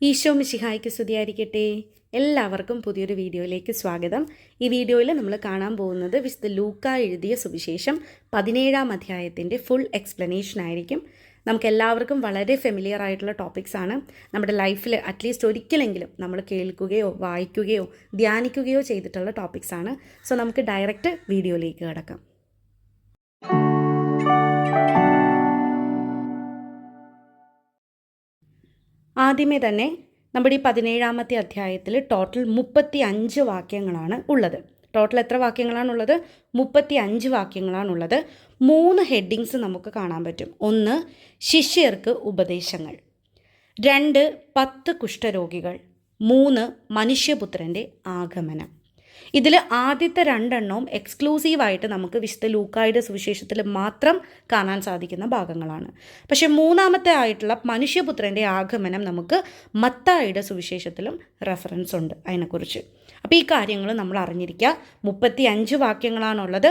ഈശോ മിശിഹായ്ക്ക് സ്തുതിയായിരിക്കട്ടെ. എല്ലാവർക്കും പുതിയൊരു വീഡിയോയിലേക്ക് സ്വാഗതം. ഈ വീഡിയോയിൽ നമ്മൾ കാണാൻ പോകുന്നത് വിശുദ്ധ ലൂക്ക എഴുതിയ സുവിശേഷം 17-ാം അധ്യായത്തിൻ്റെ ഫുൾ എക്സ്പ്ലനേഷൻ ആയിരിക്കും. നമുക്കെല്ലാവർക്കും വളരെ ഫെമിലിയർ ആയിട്ടുള്ള ടോപ്പിക്സ് ആണ്. നമ്മുടെ ലൈഫിൽ അറ്റ്ലീസ്റ്റ് ഒരിക്കലെങ്കിലും നമ്മൾ കേൾക്കുകയോ വായിക്കുകയോ ധ്യാനിക്കുകയോ ചെയ്തിട്ടുള്ള ടോപ്പിക്സ് ആണ്. സോ നമുക്ക് ഡയറക്റ്റ് വീഡിയോയിലേക്ക് കിടക്കാം. ആദ്യമേ തന്നെ നമ്മുടെ ഈ 17-ാമത്തെ അധ്യായത്തിൽ ടോട്ടൽ 35 വാക്യങ്ങളാണ് ഉള്ളത്. ടോട്ടൽ എത്ര വാക്യങ്ങളാണുള്ളത്? 35 വാക്യങ്ങളാണുള്ളത്. 3 ഹെഡിങ്സ് നമുക്ക് കാണാൻ പറ്റും. 1, ശിഷ്യർക്ക് ഉപദേശങ്ങൾ. 2, 10 കുഷ്ഠരോഗികൾ. 3, മനുഷ്യപുത്രൻ്റെ ആഗമനം. ഇതിൽ ആദ്യത്തെ 2 എക്സ്ക്ലൂസീവായിട്ട് നമുക്ക് വിശുദ്ധ ലൂക്കായുടെ സുവിശേഷത്തിൽ മാത്രം കാണാൻ സാധിക്കുന്ന ഭാഗങ്ങളാണ്. പക്ഷേ 3-ാമത്തെ ആയിട്ടുള്ള മനുഷ്യപുത്രൻ്റെ ആഗമനം നമുക്ക് മത്തായിയുടെ സുവിശേഷത്തിലും റെഫറൻസ് ഉണ്ട് അതിനെക്കുറിച്ച്. അപ്പോൾ ഈ കാര്യങ്ങൾ നമ്മൾ അറിഞ്ഞിരിക്കുക. 35 വാക്യങ്ങളാണുള്ളത്.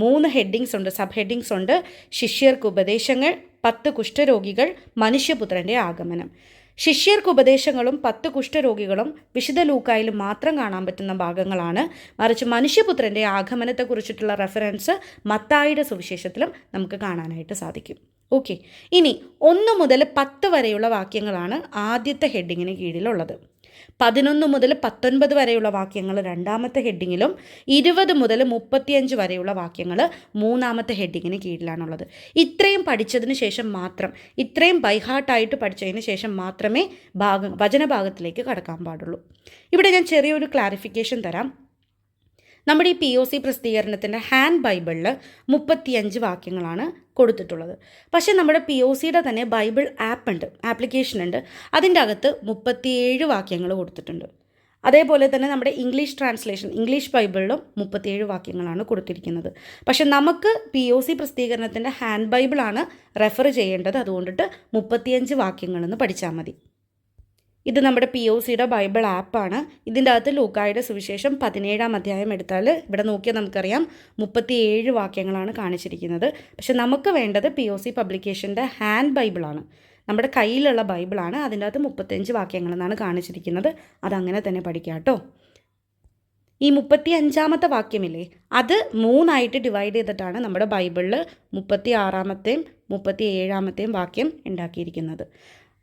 3 ഹെഡിങ്സ് ഉണ്ട്, സബ് ഹെഡിങ്സ് ഉണ്ട്. ശിഷ്യർക്ക് ഉപദേശങ്ങൾ, 10 കുഷ്ഠരോഗികൾ, മനുഷ്യപുത്രൻ്റെ ആഗമനം. ശിഷ്യർക്ക് ഉപദേശങ്ങളും 10 കുഷ്ഠരോഗികളും വിശുദ്ധ ലൂക്കായിൽ മാത്രം കാണാൻ പറ്റുന്ന ഭാഗങ്ങളാണ്. മറിച്ച് മനുഷ്യപുത്രൻ്റെ ആഗമനത്തെക്കുറിച്ചിട്ടുള്ള റെഫറൻസ് മത്തായിയുടെ സുവിശേഷത്തിലും നമുക്ക് കാണാനായിട്ട് സാധിക്കും. ഓക്കെ, ഇനി 1 മുതൽ 10 വരെയുള്ള വാക്യങ്ങളാണ് ആദ്യത്തെ ഹെഡിങ്ങിന് കീഴിലുള്ളത്. 11 മുതൽ 19 വരെയുള്ള വാക്യങ്ങൾ 2-ാമത്തെ ഹെഡിങ്ങിലും 20 മുതൽ 35 വരെയുള്ള വാക്യങ്ങൾ 3-ാമത്തെ ഹെഡിങ്ങിന് കീഴിലാണുള്ളത്. ഇത്രയും പഠിച്ചതിന് ശേഷം മാത്രം, ഇത്രയും ബൈഹാർട്ടായിട്ട് പഠിച്ചതിന് ശേഷം മാത്രമേ വചനഭാഗത്തിലേക്ക് കടക്കാൻ പാടുള്ളൂ. ഇവിടെ ഞാൻ ചെറിയൊരു ക്ലാരിഫിക്കേഷൻ തരാം. നമ്മുടെ ഈ POC പ്രസിദ്ധീകരണത്തിൻ്റെ ഹാൻഡ് ബൈബിളിൽ 35 വാക്യങ്ങളാണ് കൊടുത്തിട്ടുള്ളത്. പക്ഷേ നമ്മുടെ POCയുടെ തന്നെ ബൈബിൾ ആപ്പ് ഉണ്ട്, ആപ്ലിക്കേഷൻ ഉണ്ട്. അതിൻ്റെ അകത്ത് 37 വാക്യങ്ങൾ കൊടുത്തിട്ടുണ്ട്. അതേപോലെ തന്നെ നമ്മുടെ ഇംഗ്ലീഷ് ട്രാൻസ്ലേഷൻ, ഇംഗ്ലീഷ് ബൈബിളിലും 37 വാക്യങ്ങളാണ് കൊടുത്തിരിക്കുന്നത്. പക്ഷെ നമുക്ക് POC പ്രസിദ്ധീകരണത്തിൻ്റെ ഹാൻഡ് ബൈബിളാണ് റെഫർ ചെയ്യേണ്ടത്. അതുകൊണ്ടിട്ട് 35 വാക്യങ്ങളെന്ന് പഠിച്ചാൽ മതി. ഇത് നമ്മുടെ POCയുടെ ബൈബിൾ ആപ്പാണ്. ഇതിൻ്റെ അകത്ത് ലൂക്കായുടെ സുവിശേഷം 17-ാം അധ്യായം എടുത്താൽ ഇവിടെ നോക്കിയാൽ നമുക്കറിയാം 37 വാക്യങ്ങളാണ് കാണിച്ചിരിക്കുന്നത്. പക്ഷെ നമുക്ക് വേണ്ടത് POC പബ്ലിക്കേഷൻ്റെ ഹാൻഡ് ബൈബിളാണ്, നമ്മുടെ കയ്യിലുള്ള ബൈബിളാണ്. അതിൻ്റെ അകത്ത് 35 വാക്യങ്ങളെന്നാണ് കാണിച്ചിരിക്കുന്നത്. അതങ്ങനെ തന്നെ പഠിക്കാം കേട്ടോ. ഈ 35-ാമത്തെ വാക്യമില്ലേ, അത് 3ആയിട്ട് ഡിവൈഡ് ചെയ്തിട്ടാണ് നമ്മുടെ ബൈബിളിൽ 36-ാമത്തെയും 37-ാമത്തെയും വാക്യം ഉണ്ടാക്കിയിരിക്കുന്നത്.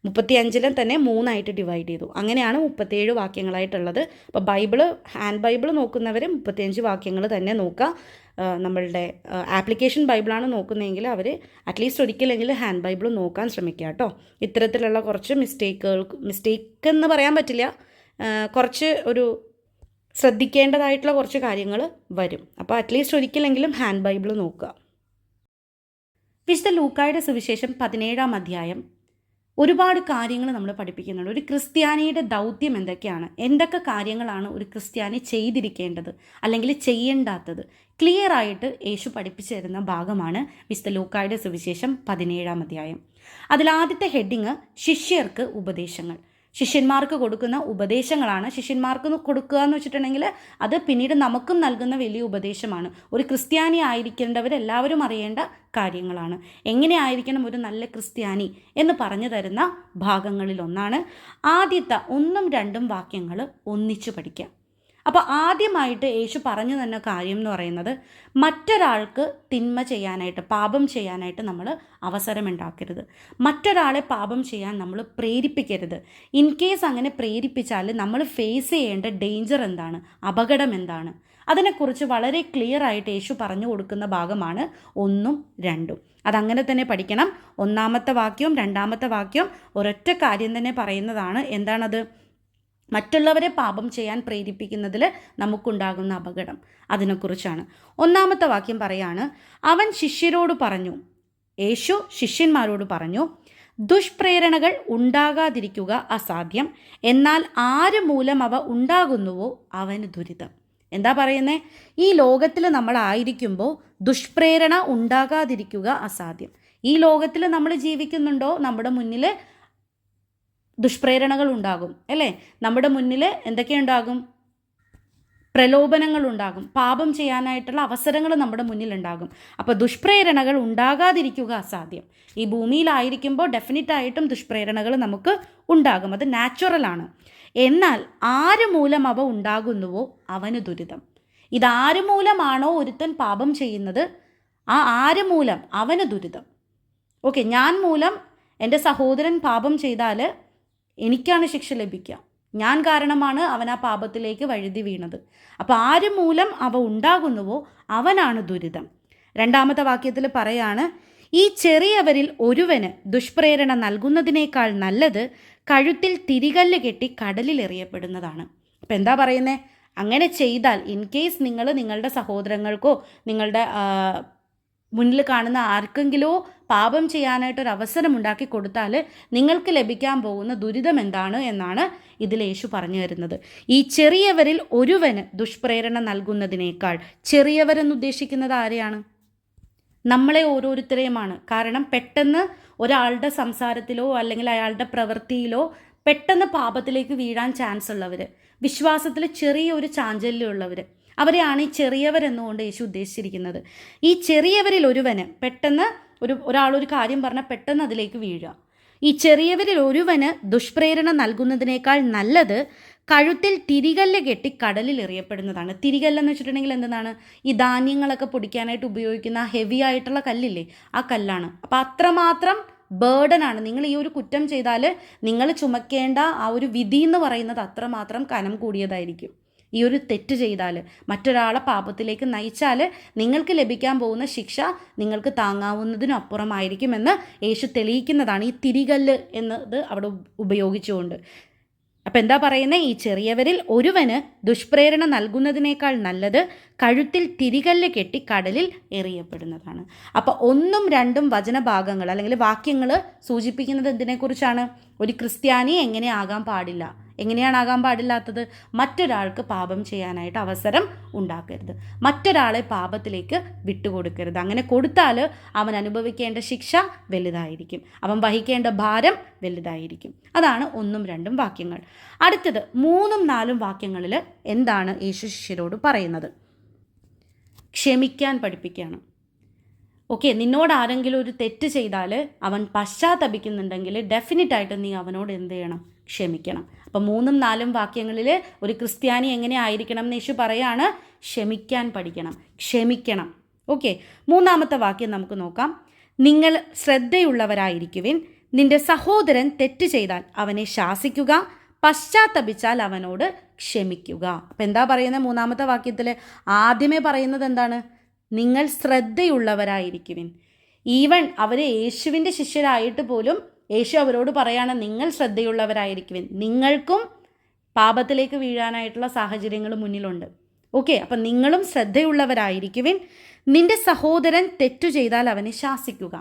35-ലും തന്നെ 3ആയിട്ട് ഡിവൈഡ് ചെയ്തു. അങ്ങനെയാണ് 37 വാക്യങ്ങളായിട്ടുള്ളത്. അപ്പോൾ ഹാൻഡ് ബൈബിൾ നോക്കുന്നവർ 35 വാക്യങ്ങൾ തന്നെ നോക്കുക. നമ്മളുടെ ആപ്ലിക്കേഷൻ ബൈബിളാണ് നോക്കുന്നതെങ്കിൽ അവർ അറ്റ്ലീസ്റ്റ് ഒരിക്കലെങ്കിലും ഹാൻഡ് ബൈബിൾ നോക്കാൻ ശ്രമിക്കുക കേട്ടോ. ഇത്തരത്തിലുള്ള കുറച്ച് മിസ്റ്റേക്ക് എന്ന് പറയാൻ പറ്റില്ല, കുറച്ച് ഒരു ശ്രദ്ധിക്കേണ്ടതായിട്ടുള്ള കുറച്ച് കാര്യങ്ങൾ വരും. അപ്പോൾ അറ്റ്ലീസ്റ്റ് ഒരിക്കലെങ്കിലും ഹാൻഡ് ബൈബിൾ നോക്കുക. വിശുദ്ധ ലൂക്കായുടെ സുവിശേഷം 17-ാം അധ്യായം ഒരുപാട് കാര്യങ്ങൾ നമ്മൾ പഠിപ്പിക്കുന്നുണ്ട്. ഒരു ക്രിസ്ത്യാനിയുടെ ദൗത്യം എന്തൊക്കെയാണ്, എന്തൊക്കെ കാര്യങ്ങളാണ് ഒരു ക്രിസ്ത്യാനി ചെയ്തിരിക്കേണ്ടത് അല്ലെങ്കിൽ ചെയ്യേണ്ടാത്തത്, ക്ലിയർ ആയിട്ട് യേശു പഠിപ്പിച്ചു തരുന്ന ഭാഗമാണ് വിശുദ്ധ ലൂക്കായുടെ സുവിശേഷം 17-ാം അധ്യായം. അതിലാദ്യത്തെ ഹെഡിങ് ശിഷ്യർക്ക് ഉപദേശങ്ങൾ. ശിഷ്യന്മാർക്ക് കൊടുക്കുന്ന ഉപദേശങ്ങളാണ്. ശിഷ്യന്മാർക്ക് കൊടുക്കുക എന്ന് വെച്ചിട്ടുണ്ടെങ്കിൽ അത് പിന്നീട് നമുക്കും നൽകുന്ന വലിയ ഉപദേശമാണ്. ഒരു ക്രിസ്ത്യാനി ആയിരിക്കേണ്ടവരെല്ലാവരും അറിയേണ്ട കാര്യങ്ങളാണ്. എങ്ങനെ ആയിരിക്കണം ഒരു നല്ല ക്രിസ്ത്യാനി എന്ന് പറഞ്ഞു തരുന്ന ഭാഗങ്ങളിലൊന്നാണ്. ആദ്യത്തെ 1ഉം 2ഉം വാക്യങ്ങൾ ഒന്നിച്ചു പഠിക്കാം. അപ്പോൾ ആദ്യമായിട്ട് യേശു പറഞ്ഞു തന്ന കാര്യം എന്ന് പറയുന്നത്, മറ്റൊരാൾക്ക് തിന്മ ചെയ്യാനായിട്ട്, പാപം ചെയ്യാനായിട്ട് നമ്മൾ അവസരമുണ്ടാക്കരുത്. മറ്റൊരാളെ പാപം ചെയ്യാൻ നമ്മൾ പ്രേരിപ്പിക്കരുത്. ഇൻ കേസ് അങ്ങനെ പ്രേരിപ്പിച്ചാൽ നമ്മൾ ഫേസ് ചെയ്യേണ്ട ഡേഞ്ചർ എന്താണ്, അപകടം എന്താണ്, അതിനെക്കുറിച്ച് വളരെ ക്ലിയർ ആയിട്ട് യേശു പറഞ്ഞു കൊടുക്കുന്ന ഭാഗമാണ് 1ഉം 2ഉം. അതങ്ങനെ തന്നെ പഠിക്കണം. 1-ാമത്തെ വാക്യവും 2-ാമത്തെ വാക്യവും ഒരൊറ്റ കാര്യം തന്നെ പറയുന്നതാണ്. എന്താണത്? മറ്റുള്ളവരെ പാപം ചെയ്യാൻ പ്രേരിപ്പിക്കുന്നതിൽ നമുക്കുണ്ടാകുന്ന അപകടം, അതിനെക്കുറിച്ചാണ്. 1-ാമത്തെ വാക്യം പറയാണ്, അവൻ ശിഷ്യരോട് പറഞ്ഞു, യേശു ശിഷ്യന്മാരോട് പറഞ്ഞു, ദുഷ്പ്രേരണകൾ ഉണ്ടാകാതിരിക്കുക അസാധ്യം, എന്നാൽ ആര് മൂലം അവ ഉണ്ടാകുന്നുവോ അവന് ദുരിതം. എന്താ പറയുന്നത്? ഈ ലോകത്തിൽ നമ്മളായിരിക്കുമ്പോൾ ദുഷ്പ്രേരണ ഉണ്ടാകാതിരിക്കുക അസാധ്യം. ഈ ലോകത്തിൽ നമ്മൾ ജീവിക്കുന്നുണ്ടോ, നമ്മുടെ മുന്നിൽ ദുഷ്പ്രേരണകൾ ഉണ്ടാകും അല്ലേ? നമ്മുടെ മുന്നിൽ എന്തൊക്കെയുണ്ടാകും? പ്രലോഭനങ്ങളുണ്ടാകും, പാപം ചെയ്യാനായിട്ടുള്ള അവസരങ്ങൾ നമ്മുടെ മുന്നിലുണ്ടാകും. അപ്പോൾ ദുഷ്പ്രേരണകൾ ഉണ്ടാകാതിരിക്കുക അസാധ്യം. ഈ ഭൂമിയിലായിരിക്കുമ്പോൾ ഡെഫിനറ്റായിട്ടും ദുഷ്പ്രേരണകൾ നമുക്ക് ഉണ്ടാകും, അത് നാച്ചുറലാണ്. എന്നാൽ ആര് മൂലം അവ ഉണ്ടാകുന്നുവോ അവന് ദുരിതം. ഇതാര് മൂലമാണോ ഒരുത്തൻ പാപം ചെയ്യുന്നത്, ആ ആര് മൂലം അവന് ദുരിതം. ഓക്കെ, ഞാൻ മൂലം എൻ്റെ സഹോദരൻ പാപം ചെയ്താൽ എനിക്കാണ് ശിക്ഷ ലഭിക്കുക. ഞാൻ കാരണമാണ് അവൻ ആ പാപത്തിലേക്ക് വഴുതി വീണത്. അപ്പോൾ ആര് മൂലം അവ ഉണ്ടാകുന്നുവോ അവനാണ് ദുരിതം. രണ്ടാമത്തെ വാക്യത്തിൽ പറയാണ്, ഈ ചെറിയവരിൽ ഒരുവന് ദുഷ്പ്രേരണ നൽകുന്നതിനേക്കാൾ നല്ലത് കഴുത്തിൽ തിരികല്ല് കെട്ടി കടലിൽ എറിയപ്പെടുന്നതാണ്. അപ്പം എന്താ പറയുന്നത്? അങ്ങനെ ചെയ്താൽ, ഇൻ കേസ് നിങ്ങൾ നിങ്ങളുടെ സഹോദരങ്ങൾക്കോ നിങ്ങളുടെ മുന്നിൽ കാണുന്ന ആർക്കെങ്കിലോ പാപം ചെയ്യാനായിട്ടൊരു അവസരം ഉണ്ടാക്കി കൊടുത്താൽ നിങ്ങൾക്ക് ലഭിക്കാൻ പോകുന്ന ദുരിതം എന്താണ് എന്നാണ് ഇതിൽ യേശു പറഞ്ഞു തരുന്നത്. ഈ ചെറിയവരിൽ ഒരുവന് ദുഷ്പ്രേരണ നൽകുന്നതിനേക്കാൾ, ചെറിയവരെന്ന് ഉദ്ദേശിക്കുന്നത് ആരെയാണ്? നമ്മളെ ഓരോരുത്തരെയുമാണ്. കാരണം പെട്ടെന്ന് ഒരാളുടെ സംസാരത്തിലോ അല്ലെങ്കിൽ അയാളുടെ പ്രവൃത്തിയിലോ പെട്ടെന്ന് പാപത്തിലേക്ക് വീഴാൻ ചാൻസ് ഉള്ളവർ, വിശ്വാസത്തിൽ ചെറിയൊരു ചാഞ്ചല്യമുള്ളവർ, അവരെയാണ് ഈ ചെറിയവരെന്നുകൊണ്ട് യേശു ഉദ്ദേശിച്ചിരിക്കുന്നത്. ഈ ചെറിയവരിൽ ഒരുവന് പെട്ടെന്ന് ഒരാളൊരു കാര്യം പറഞ്ഞാൽ പെട്ടെന്ന് അതിലേക്ക് വീഴുക. ഈ ചെറിയവരിൽ ഒരുവന് ദുഷ്പ്രേരണ നൽകുന്നതിനേക്കാൾ നല്ലത് കഴുത്തിൽ തിരികല്ല് കെട്ടി കടലിൽ എറിയപ്പെടുന്നതാണ്. തിരികല്ലെന്ന് വെച്ചിട്ടുണ്ടെങ്കിൽ എന്താണ്? ഈ ധാന്യങ്ങളൊക്കെ പൊടിക്കാനായിട്ട് ഉപയോഗിക്കുന്ന ഹെവി ആയിട്ടുള്ള കല്ലില്ലേ, ആ കല്ലാണ്. അപ്പോൾ അത്രമാത്രം ബേർഡനാണ്. നിങ്ങൾ ഈ ഒരു കുറ്റം ചെയ്താൽ നിങ്ങൾ ചുമക്കേണ്ട ആ ഒരു വിധി എന്ന് പറയുന്നത് അത്രമാത്രം കനം കൂടിയതായിരിക്കും. ഈ ഒരു തെറ്റ് ചെയ്താൽ, മറ്റൊരാളെ പാപത്തിലേക്ക് നയിച്ചാൽ നിങ്ങൾക്ക് ലഭിക്കാൻ പോകുന്ന ശിക്ഷ നിങ്ങൾക്ക് താങ്ങാവുന്നതിനും അപ്പുറമായിരിക്കുമെന്ന് യേശു തെളിയിക്കുന്നതാണ് ഈ തിരികല്ല് എന്നത് അവിടെ ഉപയോഗിച്ചുകൊണ്ട്. അപ്പം എന്താ പറയുന്നത്? ഈ ചെറിയവരിൽ ഒരുവന് ദുഷ്പ്രേരണ നൽകുന്നതിനേക്കാൾ നല്ലത് കഴുത്തിൽ തിരികല്ല് കെട്ടി കടലിൽ എറിയപ്പെടുന്നതാണ്. അപ്പോൾ 1ഉം 2ഉം വചനഭാഗങ്ങൾ അല്ലെങ്കിൽ വാക്യങ്ങൾ സൂചിപ്പിക്കുന്നത് എന്തിനെക്കുറിച്ചാണ്? ഒരു ക്രിസ്ത്യാനി എങ്ങനെ ആകാൻ പാടില്ല. എങ്ങനെയാണ് ആകാൻ പാടില്ലാത്തത്? മറ്റൊരാൾക്ക് പാപം ചെയ്യാനായിട്ട് അവസരം ഉണ്ടാക്കരുത്, മറ്റൊരാളെ പാപത്തിലേക്ക് വിട്ടുകൊടുക്കരുത്. അങ്ങനെ കൊടുത്താൽ അവൻ അനുഭവിക്കേണ്ട ശിക്ഷ വലുതായിരിക്കും, അവൻ വഹിക്കേണ്ട ഭാരം വലുതായിരിക്കും. അതാണ് 1ഉം 2ഉം വാക്യങ്ങൾ. അടുത്തത് 3ഉം 4ഉം വാക്യങ്ങളിൽ എന്താണ് യേശു ശിഷ്യരോട് പറയുന്നത്? ക്ഷമിക്കാൻ പഠിപ്പിക്കുകയാണ്. ഓക്കെ, നിന്നോട് ആരെങ്കിലും ഒരു തെറ്റ് ചെയ്താൽ അവൻ പശ്ചാത്തപിക്കുന്നുണ്ടെങ്കിൽ ഡെഫിനറ്റായിട്ട് നീ അവനോട് എന്ത് ചെയ്യണം? ക്ഷമിക്കണം. അപ്പം 3ഉം 4ഉം വാക്യങ്ങളിൽ ഒരു ക്രിസ്ത്യാനി എങ്ങനെ ആയിരിക്കണം എന്ന് യേശു പറയാണ്? ക്ഷമിക്കാൻ പഠിക്കണം, ക്ഷമിക്കണം. ഓക്കെ, 3ാമത്തെ വാക്യം നമുക്ക് നോക്കാം. നിങ്ങൾ ശ്രദ്ധയുള്ളവരായിരിക്കുവിൻ, നിന്റെ സഹോദരൻ തെറ്റ് ചെയ്താൽ അവനെ ശാസിക്കുക, പശ്ചാത്തപിച്ചാൽ അവനോട് ക്ഷമിക്കുക. അപ്പം എന്താ പറയുന്നത്? 3ാമത്തെ വാക്യത്തിൽ ആദ്യമേ പറയുന്നത് എന്താണ്? നിങ്ങൾ ശ്രദ്ധയുള്ളവരായിരിക്കുവിൻ. ഈവൻ അവർ യേശുവിൻ്റെ ശിഷ്യരായിട്ട് പോലും യേശു അവരോട് പറയാണ്, നിങ്ങൾ ശ്രദ്ധയുള്ളവരായിരിക്കുവിൻ. നിങ്ങൾക്കും പാപത്തിലേക്ക് വീഴാനായിട്ടുള്ള സാഹചര്യങ്ങൾ മുന്നിലുണ്ട്. ഓക്കെ, അപ്പം നിങ്ങളും ശ്രദ്ധയുള്ളവരായിരിക്കുവിൻ. നിന്റെ സഹോദരൻ തെറ്റു ചെയ്താൽ അവനെ ശാസിക്കുക.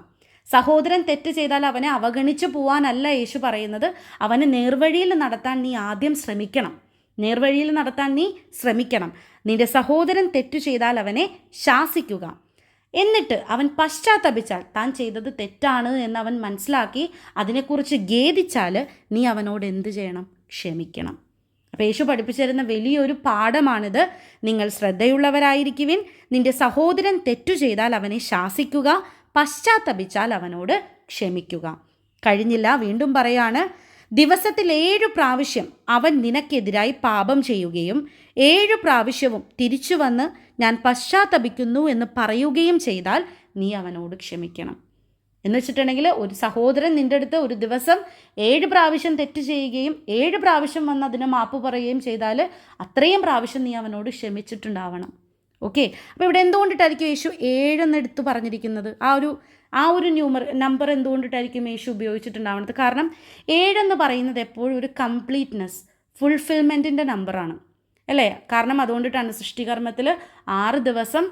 സഹോദരൻ തെറ്റ് ചെയ്താൽ അവനെ അവഗണിച്ചു പോവാനല്ല യേശു പറയുന്നത്, അവനെ നേർവഴിയിൽ നടത്താൻ നീ ആദ്യം ശ്രമിക്കണം. നേർവഴിയിൽ നടത്താൻ നീ ശ്രമിക്കണം. നിന്റെ സഹോദരൻ തെറ്റു ചെയ്താൽ അവനെ ശാസിക്കുക. എന്നിട്ട് അവൻ പശ്ചാത്തപിച്ചാൽ, താൻ ചെയ്തത് തെറ്റാണ് എന്ന് അവൻ മനസ്സിലാക്കി അതിനെക്കുറിച്ച് ഖേദിച്ചാൽ നീ അവനോട് എന്ത് ചെയ്യണം? ക്ഷമിക്കണം. അപ്പോൾ യേശു പഠിപ്പിച്ചു തരുന്ന വലിയൊരു പാഠമാണിത്. നിങ്ങൾ ശ്രദ്ധയുള്ളവരായിരിക്കുവിൻ, നിന്റെ സഹോദരൻ തെറ്റു ചെയ്താൽ അവനെ ശാസിക്കുക, പശ്ചാത്തപിച്ചാൽ അവനോട് ക്ഷമിക്കുക. കഴിഞ്ഞില്ല, വീണ്ടും പറയാണ്, ദിവസത്തിൽ 7 പ്രാവശ്യം അവൻ നിനക്കെതിരായി പാപം ചെയ്യുകയും 7 പ്രാവശ്യവും തിരിച്ചു വന്ന് ഞാൻ പശ്ചാത്തപിക്കുന്നു എന്ന് പറയുകയും ചെയ്താൽ നീ അവനോട് ക്ഷമിക്കണം. എന്ന് വെച്ചിട്ടുണ്ടെങ്കിൽ ഒരു സഹോദരൻ നിൻ്റെ അടുത്ത് ഒരു ദിവസം 7 പ്രാവശ്യം തെറ്റ് ചെയ്യുകയും 7 പ്രാവശ്യം വന്ന് അതിന് മാപ്പ് പറയുകയും ചെയ്താൽ അത്രയും പ്രാവശ്യം നീ അവനോട് ക്ഷമിച്ചിട്ടുണ്ടാവണം. ഓക്കെ, അപ്പോൾ ഇവിടെ എന്തുകൊണ്ടിട്ടായിരിക്കും യേശു 7 എന്ന് എടുത്ത് പറഞ്ഞിരിക്കുന്നത്? ആ ഒരു നമ്പർ എന്തുകൊണ്ടിട്ടായിരിക്കും യേശു ഉപയോഗിച്ചിട്ടുണ്ടാവുന്നത്? കാരണം 7 എന്ന് പറയുന്നത് എപ്പോഴും ഒരു കംപ്ലീറ്റ്നെസ്, ഫുൾഫിൽമെൻറ്റിൻ്റെ നമ്പറാണ് അല്ലേ? കാരണം അതുകൊണ്ടിട്ടാണ് സൃഷ്ടികർമ്മത്തിൽ 6 ദിവസം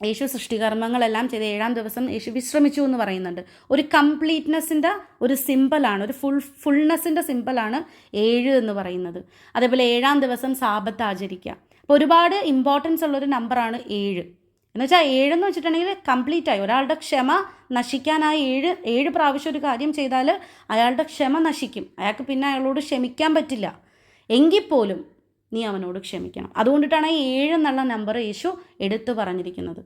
യേശു സൃഷ്ടികർമ്മങ്ങളെല്ലാം ചെയ്ത് 7ാം ദിവസം യേശു വിശ്രമിച്ചു എന്ന് പറയുന്നുണ്ട്. ഒരു കംപ്ലീറ്റ്നെസ്സിൻ്റെ ഒരു സിമ്പലാണ്, ഒരു ഫുൾനെസ്സിൻ്റെ സിമ്പലാണ് 7 എന്ന് പറയുന്നത്. അതേപോലെ 7ാം ദിവസം സാബത്ത് ആചരിക്കുക. അപ്പോൾ ഒരുപാട് ഇമ്പോർട്ടൻസ് ഉള്ളൊരു നമ്പറാണ് 7. എന്നുവെച്ചാൽ 7 എന്ന് വെച്ചിട്ടുണ്ടെങ്കിൽ കംപ്ലീറ്റായി ഒരാളുടെ ക്ഷമ നശിക്കാനായി 7 പ്രാവശ്യം ഒരു കാര്യം ചെയ്താൽ അയാളുടെ ക്ഷമ നശിക്കും, അയാൾക്ക് പിന്നെ അയാളോട് ക്ഷമിക്കാൻ പറ്റില്ല. എങ്കിൽ പോലും നീ അവനോട് ക്ഷമിക്കണം. അതുകൊണ്ടിട്ടാണ് ഈ 7 എന്നുള്ള നമ്പർ യേശു എടുത്തു പറഞ്ഞിരിക്കുന്നത്.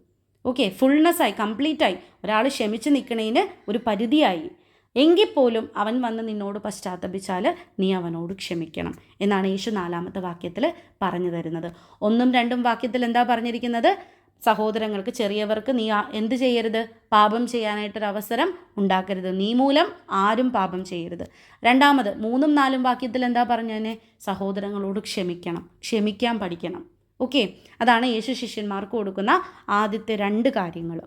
ഓക്കെ, ഫുൾനെസ്സായി, കംപ്ലീറ്റായി. ഒരാൾ ക്ഷമിച്ച് നിൽക്കണേന് ഒരു പരിധിയായി. എങ്കിൽ പോലും അവൻ വന്ന് നിന്നോട് പശ്ചാത്തപിച്ചാൽ നീ അവനോട് ക്ഷമിക്കണം എന്നാണ് യേശു 4-ാമത്തെ വാക്യത്തിൽ പറഞ്ഞു തരുന്നത്. 1ഉം 2ഉം വാക്യത്തിൽ എന്താ പറഞ്ഞിരിക്കുന്നത്? സഹോദരങ്ങൾക്ക്, ചെറിയവർക്ക് നീ എന്ത് ചെയ്യരുത്? പാപം ചെയ്യാനായിട്ടൊരവസരം ഉണ്ടാക്കരുത്. നീ മൂലം ആരും പാപം ചെയ്യരുത്. രണ്ടാമത് 3ഉം 4ഉം വാക്യത്തിൽ എന്താ പറഞ്ഞതിനെ? സഹോദരങ്ങളോട് ക്ഷമിക്കണം, ക്ഷമിക്കാൻ പഠിക്കണം. ഓക്കെ, അതാണ് യേശു ശിഷ്യന്മാർക്ക് കൊടുക്കുന്ന ആദ്യത്തെ 2 കാര്യങ്ങൾ.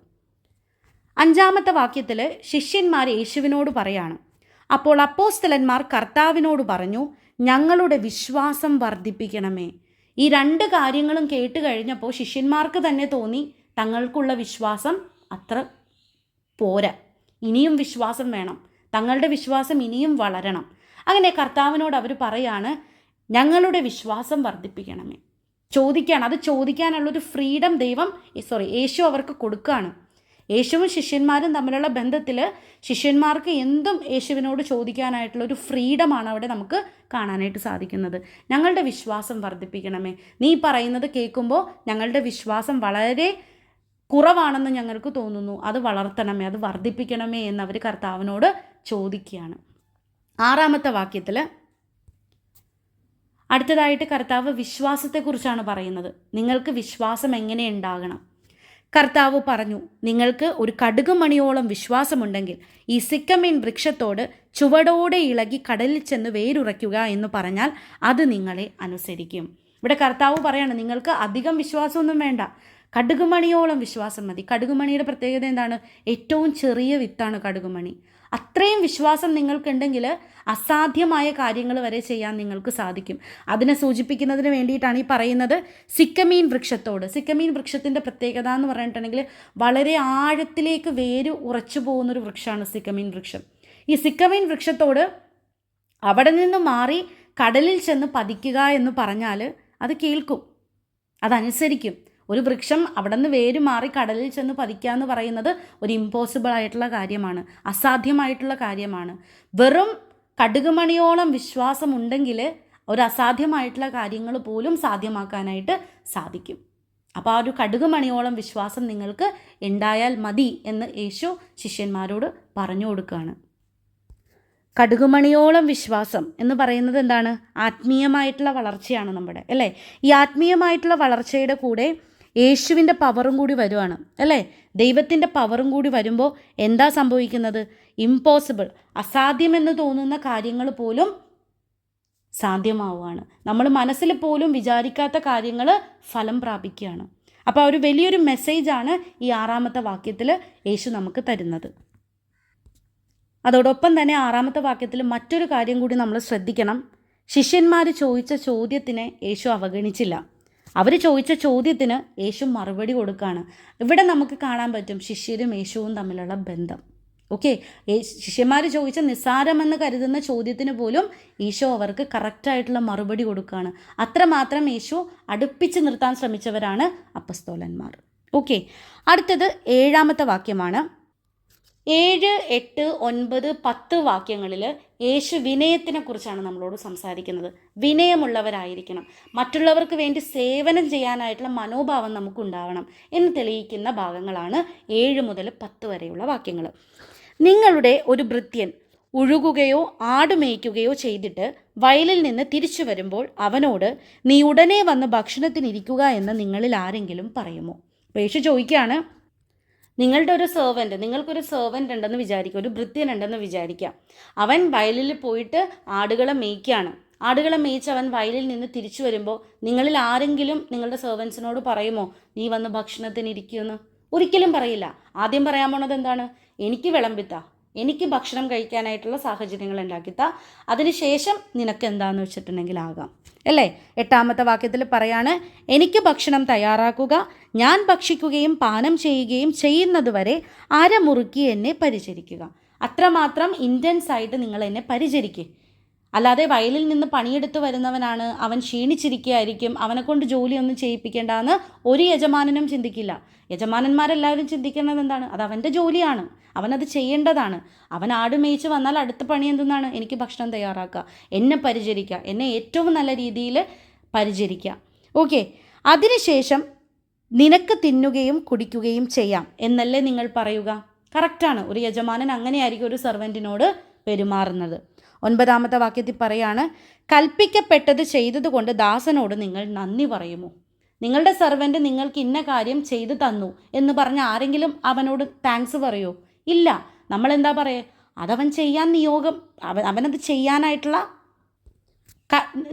5-ാമത്തെ വാക്യത്തിൽ ശിഷ്യന്മാർ യേശുവിനോട് പറയാണ്, അപ്പോൾ അപ്പോസ്തലന്മാർ കർത്താവിനോട് പറഞ്ഞു, ഞങ്ങളുടെ വിശ്വാസം വർദ്ധിപ്പിക്കണമേ. ഈ 2 കാര്യങ്ങളും കേട്ട് കഴിഞ്ഞപ്പോൾ ശിഷ്യന്മാർക്ക് തന്നെ തോന്നി തങ്ങൾക്കുള്ള വിശ്വാസം അത്ര പോരാ, ഇനിയും വിശ്വാസം വേണം, തങ്ങളുടെ വിശ്വാസം ഇനിയും വളരണം. അങ്ങനെ കർത്താവിനോട് അവർ പറയാണ്, ഞങ്ങളുടെ വിശ്വാസം വർദ്ധിപ്പിക്കണമേ. ചോദിക്കുകയാണ്. അത് ചോദിക്കാനുള്ളൊരു ഫ്രീഡം യേശു അവർക്ക് കൊടുക്കുകയാണ്. യേശുവും ശിഷ്യന്മാരും തമ്മിലുള്ള ബന്ധത്തിൽ ശിഷ്യന്മാർക്ക് എന്തും യേശുവിനോട് ചോദിക്കാനായിട്ടുള്ളൊരു ഫ്രീഡമാണ് അവിടെ നമുക്ക് കാണാനായിട്ട് സാധിക്കുന്നത്. ഞങ്ങളുടെ വിശ്വാസം വർദ്ധിപ്പിക്കണമേ. നീ പറയുന്നത് കേൾക്കുമ്പോൾ ഞങ്ങളുടെ വിശ്വാസം വളരെ കുറവാണെന്ന് ഞങ്ങൾക്ക് തോന്നുന്നു, അത് വളർത്തണമേ, അത് വർദ്ധിപ്പിക്കണമേ എന്നവർ കർത്താവിനോട് ചോദിക്കുകയാണ്. 6-ാമത്തെ വാക്യത്തിൽ അടുത്തതായിട്ട് കർത്താവ് വിശ്വാസത്തെക്കുറിച്ചാണ് പറയുന്നത്. നിങ്ങൾക്ക് വിശ്വാസം എങ്ങനെ ഉണ്ടാകണം? കർത്താവ് പറഞ്ഞു, നിങ്ങൾക്ക് ഒരു കടുകുമണിയോളം വിശ്വാസമുണ്ടെങ്കിൽ ഈ സിക്കമീൻ വൃക്ഷത്തോട് ചുവടോടെ ഇളകി കടലിൽ ചെന്ന് വേരുറയ്ക്കുക എന്ന് പറഞ്ഞാൽ അത് നിങ്ങളെ അനുസരിക്കും. ഇവിടെ കർത്താവ് പറയാണ്, നിങ്ങൾക്ക് അധികം വിശ്വാസമൊന്നും വേണ്ട, കടുകുമണിയോളം വിശ്വാസം മതി. കടുകുമണിയുടെ പ്രത്യേകത എന്താണ്? ഏറ്റവും ചെറിയ വിത്താണ് കടുകുമണി. അത്രയും വിശ്വാസം നിങ്ങൾക്കുണ്ടെങ്കിൽ അസാധ്യമായ കാര്യങ്ങൾ വരെ ചെയ്യാൻ നിങ്ങൾക്ക് സാധിക്കും. അതിനെ സൂചിപ്പിക്കുന്നതിന് വേണ്ടിയിട്ടാണ് ഈ പറയുന്നത് സിക്കമീൻ വൃക്ഷത്തോട്. സിക്കമീൻ വൃക്ഷത്തിൻ്റെ പ്രത്യേകത എന്ന് പറഞ്ഞിട്ടുണ്ടെങ്കിൽ വളരെ ആഴത്തിലേക്ക് വേര് ഉറച്ചു പോകുന്നൊരു വൃക്ഷമാണ് സിക്കമീൻ വൃക്ഷം. ഈ സിക്കമീൻ വൃക്ഷത്തോട് അവിടെ നിന്ന് മാറി കടലിൽ ചെന്ന് പതിക്കുക എന്ന് പറഞ്ഞാൽ അത് കേൾക്കും, അതനുസരിക്കും. ഒരു വൃക്ഷം അവിടെ നിന്ന് വേര് മാറി കടലിൽ ചെന്ന് പതിക്കുക എന്ന് പറയുന്നത് ഒരു ഇമ്പോസിബിൾ ആയിട്ടുള്ള കാര്യമാണ്, അസാധ്യമായിട്ടുള്ള കാര്യമാണ്. വെറും കടുകുമണിയോളം വിശ്വാസമുണ്ടെങ്കിൽ ഒരു അസാധ്യമായിട്ടുള്ള കാര്യങ്ങൾ പോലും സാധ്യമാക്കാനായിട്ട് സാധിക്കും. അപ്പോൾ ആ ഒരു കടുകുമണിയോളം വിശ്വാസം നിങ്ങൾക്ക് ഉണ്ടായാൽ മതി എന്ന് യേശു ശിഷ്യന്മാരോട് പറഞ്ഞു കൊടുക്കുകയാണ്. കടുകുമണിയോളം വിശ്വാസം എന്ന് പറയുന്നത് എന്താണ്? ആത്മീയമായിട്ടുള്ള വളർച്ചയാണ് നമ്മുടെ, അല്ലേ? ഈ ആത്മീയമായിട്ടുള്ള വളർച്ചയുടെ കൂടെ യേശുവിൻ്റെ പവറും കൂടി വരുവാണ്, അല്ലേ? ദൈവത്തിൻ്റെ പവറും കൂടി വരുമ്പോൾ എന്താ സംഭവിക്കുന്നത്? ഇമ്പോസിബിൾ, അസാധ്യമെന്ന് തോന്നുന്ന കാര്യങ്ങൾ പോലും സാധ്യമാവുകയാണ്. നമ്മൾ മനസ്സിൽ പോലും വിചാരിക്കാത്ത കാര്യങ്ങൾ ഫലം പ്രാപിക്കുകയാണ്. അപ്പോൾ ഒരു വലിയൊരു മെസ്സേജാണ് ഈ 6-ാമത്തെ വാക്യത്തിൽ യേശു നമുക്ക് തരുന്നത്. അതോടൊപ്പം തന്നെ 6-ാമത്തെ വാക്യത്തിൽ മറ്റൊരു കാര്യം കൂടി നമ്മൾ ശ്രദ്ധിക്കണം. ശിഷ്യന്മാർ ചോദിച്ച ചോദ്യത്തിനെ യേശു അവഗണിച്ചില്ല. അവർ ചോദിച്ച ചോദ്യത്തിന് യേശു മറുപടി കൊടുക്കുകയാണ്. ഇവിടെ നമുക്ക് കാണാൻ പറ്റും ശിഷ്യരും യേശുവും തമ്മിലുള്ള ബന്ധം. ഓക്കെ, ശിഷ്യന്മാർ ചോദിച്ച നിസ്സാരമെന്ന് കരുതുന്ന ചോദ്യത്തിന് പോലും ഈശോ അവർക്ക് കറക്റ്റായിട്ടുള്ള മറുപടി കൊടുക്കുകയാണ്. അത്രമാത്രം യേശു അടുപ്പിച്ച് നിർത്താൻ ശ്രമിച്ചവരാണ് അപ്പസ്തോലന്മാർ. ഓക്കെ, അടുത്തത് 7-ാമത്തെ വാക്യമാണ്. 7, 8, 9, 10 വാക്യങ്ങളിൽ യേശു വിനയത്തിനെ കുറിച്ചാണ് നമ്മളോട് സംസാരിക്കുന്നത്. വിനയമുള്ളവരായിരിക്കണം, മറ്റുള്ളവർക്ക് വേണ്ടി സേവനം ചെയ്യാനായിട്ടുള്ള മനോഭാവം നമുക്കുണ്ടാവണം എന്ന് തെളിയിക്കുന്ന ഭാഗങ്ങളാണ് 7 മുതൽ 10 വരെയുള്ള വാക്യങ്ങൾ. നിങ്ങളുടെ ഒരു ഭൃത്യൻ ഉഴുകുകയോ ആടുമേയ്ക്കുകയോ ചെയ്തിട്ട് വയലിൽ നിന്ന് തിരിച്ചു വരുമ്പോൾ അവനോട് നീ ഉടനെ വന്ന് ഭക്ഷണത്തിനിരിക്കുക എന്ന് നിങ്ങളിൽ ആരെങ്കിലും പറയുമോ? യേശു ചോദിക്കുകയാണ്, നിങ്ങൾക്കൊരു സെർവൻ്റ് ഉണ്ടെന്ന് വിചാരിക്കുക, ഒരു ഭൃത്യനുണ്ടെന്ന് വിചാരിക്കാം. അവൻ വയലിൽ പോയിട്ട് ആടുകളെ മേയ്ക്കുകയാണ്. ആടുകളെ മേയിച്ച് അവൻ വയലിൽ നിന്ന് തിരിച്ചു വരുമ്പോൾ നിങ്ങളിൽ ആരെങ്കിലും നിങ്ങളുടെ സെർവൻസിനോട് പറയുമോ നീ വന്ന് ഭക്ഷണത്തിന് ഇരിക്കുമെന്ന്? ഒരിക്കലും പറയില്ല. ആദ്യം പറയാൻ പോണത് എന്താണ്? എനിക്ക് വിളമ്പിത്താ, എനിക്ക് ഭക്ഷണം കഴിക്കാനായിട്ടുള്ള സാഹചര്യങ്ങൾ ഉണ്ടാക്കിത്താ, അതിനുശേഷം നിനക്ക് എന്താണെന്ന് വെച്ചിട്ടുണ്ടെങ്കിൽ ആകാം, അല്ലേ? 8-ാമത്തെ വാക്യത്തിൽ പറയാണ്, എനിക്ക് ഭക്ഷണം തയ്യാറാക്കുക, ഞാൻ ഭക്ഷിക്കുകയും പാനം ചെയ്യുകയും ചെയ്യുന്നതുവരെ അരമുറുക്കി എന്നെ പരിചരിക്കുക. അത്രമാത്രം ഇൻറ്റൻസ് ആയിട്ട് നിങ്ങൾ എന്നെ പരിചരിക്കുക. അല്ലാതെ വയലിൽ നിന്ന് പണിയെടുത്ത് വരുന്നവനാണ്, അവൻ ക്ഷീണിച്ചിരിക്കുകയായിരിക്കും, അവനെക്കൊണ്ട് ജോലിയൊന്നും ചെയ്യിപ്പിക്കേണ്ടെന്ന് ഒരു യജമാനനും ചിന്തിക്കില്ല. യജമാനന്മാരെല്ലാവരും ചിന്തിക്കുന്നത് എന്താണ്? അത് അവൻ്റെ ജോലിയാണ്, അവനത് ചെയ്യേണ്ടതാണ്. അവൻ ആട് മേയിച്ച് വന്നാൽ അടുത്ത പണി എന്തെന്നാണ്? എനിക്ക് ഭക്ഷണം തയ്യാറാക്കുക, എന്നെ പരിചരിക്കുക, എന്നെ ഏറ്റവും നല്ല രീതിയിൽ പരിചരിക്കുക. ഓക്കെ, അതിനുശേഷം നിനക്ക് തിന്നുകയും കുടിക്കുകയും ചെയ്യാം എന്നല്ലേ നിങ്ങൾ പറയുക. കറക്റ്റാണ്. ഒരു യജമാനൻ അങ്ങനെയായിരിക്കും ഒരു സെർവൻറ്റിനോട് പെരുമാറുന്നത്. 9-ാമത്തെ വാക്യത്തിൽ പറയാണ്, കൽപ്പിക്കപ്പെട്ടത് ചെയ്തതുകൊണ്ട് ദാസനോട് നിങ്ങൾ നന്ദി പറയുമോ? നിങ്ങളുടെ സെർവൻറ്റ് നിങ്ങൾക്ക് ഇന്ന കാര്യം ചെയ്തു തന്നു എന്ന് പറഞ്ഞ് ആരെങ്കിലും അവനോട് താങ്ക്സ് പറയുമോ? ഇല്ല. നമ്മളെന്താ പറയുക, അതവൻ ചെയ്യാൻ അവനത് ചെയ്യാനായിട്ടുള്ള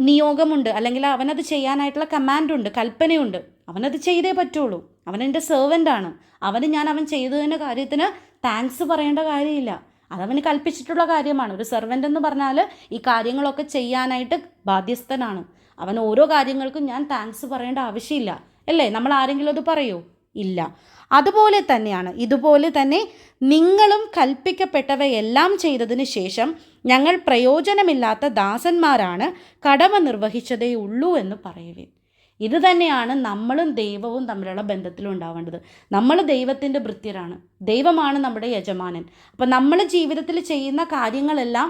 നിയോഗമുണ്ട്, അല്ലെങ്കിൽ അവനത് ചെയ്യാനായിട്ടുള്ള കമാൻഡുണ്ട്, കൽപ്പനയുണ്ട്. അവനത് ചെയ്തേ പറ്റുള്ളൂ. അവനെൻ്റെ സെർവൻ്റാണ്. അവൻ ചെയ്തതിൻ്റെ കാര്യത്തിന് താങ്ക്സ് പറയേണ്ട കാര്യമില്ല. അതവന് കൽപ്പിച്ചിട്ടുള്ള കാര്യമാണ്. ഒരു സെർവൻ്റ് എന്ന് പറഞ്ഞാൽ ഈ കാര്യങ്ങളൊക്കെ ചെയ്യാനായിട്ട് ബാധ്യസ്ഥനാണ്. അവൻ ഓരോ കാര്യങ്ങൾക്കും ഞാൻ താങ്ക്സ് പറയേണ്ട ആവശ്യമില്ല, അല്ലേ? നമ്മൾ ആരെങ്കിലും അത് പറയൂ? ഇല്ല. അതുപോലെ തന്നെയാണ്, ഇതുപോലെ തന്നെ നിങ്ങളും കൽപ്പിക്കപ്പെട്ടവയെല്ലാം ചെയ്തതിന് ശേഷം ഞങ്ങൾ പ്രയോജനമില്ലാത്ത ദാസന്മാരാണ്, കടമ നിർവഹിച്ചതേ ഉള്ളൂ എന്ന് പറയുവിൻ. ഇത് തന്നെയാണ് നമ്മളും ദൈവവും തമ്മിലുള്ള ബന്ധത്തിലുണ്ടാവേണ്ടത്. നമ്മൾ ദൈവത്തിൻ്റെ ഭൃത്യരാണ്, ദൈവമാണ് നമ്മുടെ യജമാനൻ. അപ്പം നമ്മൾ ജീവിതത്തിൽ ചെയ്യുന്ന കാര്യങ്ങളെല്ലാം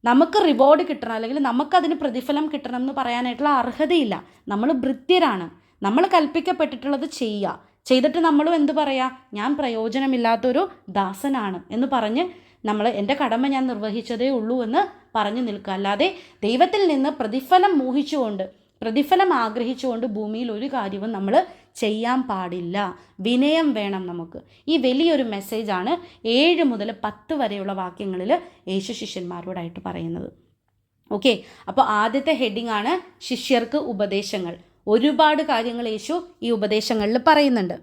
നമുക്ക് റിവാർഡ് കിട്ടണം, അല്ലെങ്കിൽ നമുക്കതിന് പ്രതിഫലം കിട്ടണം എന്ന് പറയാനായിട്ടുള്ള അർഹതയില്ല. നമ്മൾ ഭൃത്യരാണ്. നമ്മൾ കൽപ്പിക്കപ്പെട്ടിട്ടുള്ളത് ചെയ്തിട്ട് നമ്മളും എന്ത് പറയാം, ഞാൻ പ്രയോജനമില്ലാത്തൊരു ദാസനാണ് എന്ന് പറഞ്ഞ് എൻ്റെ കടമ ഞാൻ നിർവഹിച്ചതേ ഉള്ളൂ എന്ന് പറഞ്ഞു നിൽക്കുക. അല്ലാതെ ദൈവത്തിൽ നിന്ന് പ്രതിഫലം ആഗ്രഹിച്ചുകൊണ്ട് ഭൂമിയിൽ ഒരു കാര്യവും നമ്മൾ ചെയ്യാൻ പാടില്ല. വിനയം വേണം നമുക്ക്. ഈ വലിയൊരു മെസ്സേജാണ് 7 മുതൽ 10 വരെയുള്ള വാക്യങ്ങളിൽ യേശു ശിഷ്യന്മാരോടായിട്ട് പറയുന്നത്. ഓക്കെ, അപ്പോൾ ആദ്യത്തെ ഹെഡിങ് ആണ് ശിഷ്യർക്ക് ഉപദേശങ്ങൾ. ഒരുപാട് കാര്യങ്ങൾ യേശു ഈ ഉപദേശങ്ങളിൽ പറയുന്നുണ്ട്.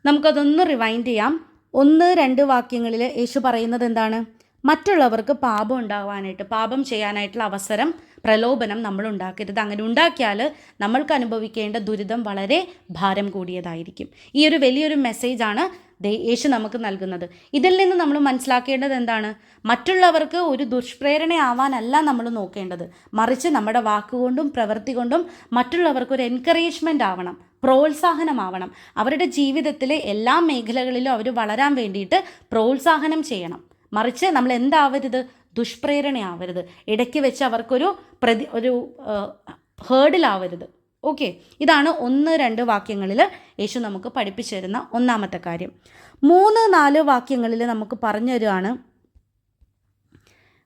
നമുക്കതൊന്ന് റിവൈൻഡ് ചെയ്യാം. 1-2 വാക്യങ്ങളിൽ യേശു പറയുന്നത് എന്താണ്? മറ്റുള്ളവർക്ക് പാപം ചെയ്യാനായിട്ടുള്ള അവസരം, പ്രലോഭനം നമ്മൾ ഉണ്ടാക്കരുത്. അങ്ങനെ ഉണ്ടാക്കിയാൽ നമ്മൾക്ക് അനുഭവിക്കേണ്ട ദുരിതം വളരെ ഭാരം കൂടിയതായിരിക്കും. ഈ ഒരു വലിയൊരു മെസ്സേജാണ് യേശു നമുക്ക് നൽകുന്നത്. ഇതിൽ നിന്ന് നമ്മൾ മനസ്സിലാക്കേണ്ടത് എന്താണ്? മറ്റുള്ളവർക്ക് ഒരു ദുഷ്പ്രേരണയാവാനല്ല നമ്മൾ നോക്കേണ്ടത്, മറിച്ച് നമ്മുടെ വാക്കുകൊണ്ടും പ്രവൃത്തി കൊണ്ടും മറ്റുള്ളവർക്ക് ഒരു എൻകറേജ്മെൻ്റ് ആവണം, പ്രോത്സാഹനമാവണം. അവരുടെ ജീവിതത്തിലെ എല്ലാ മേഖലകളിലും അവർ വളരാൻ വേണ്ടിയിട്ട് പ്രോത്സാഹനം ചെയ്യണം. മറിച്ച് നമ്മൾ എന്താവരുത്, ദുഷ്പ്രേരണയാവരുത്, ഇടയ്ക്ക് വെച്ച് അവർക്കൊരു ഹേർഡിലാവരുത്. ഓക്കെ, ഇതാണ് 1-2 വാക്യങ്ങളിൽ യേശു നമുക്ക് പഠിപ്പിച്ചു തരുന്ന ഒന്നാമത്തെ കാര്യം. 3-4 വാക്യങ്ങളിൽ നമുക്ക് പറഞ്ഞു തരികയാണ്,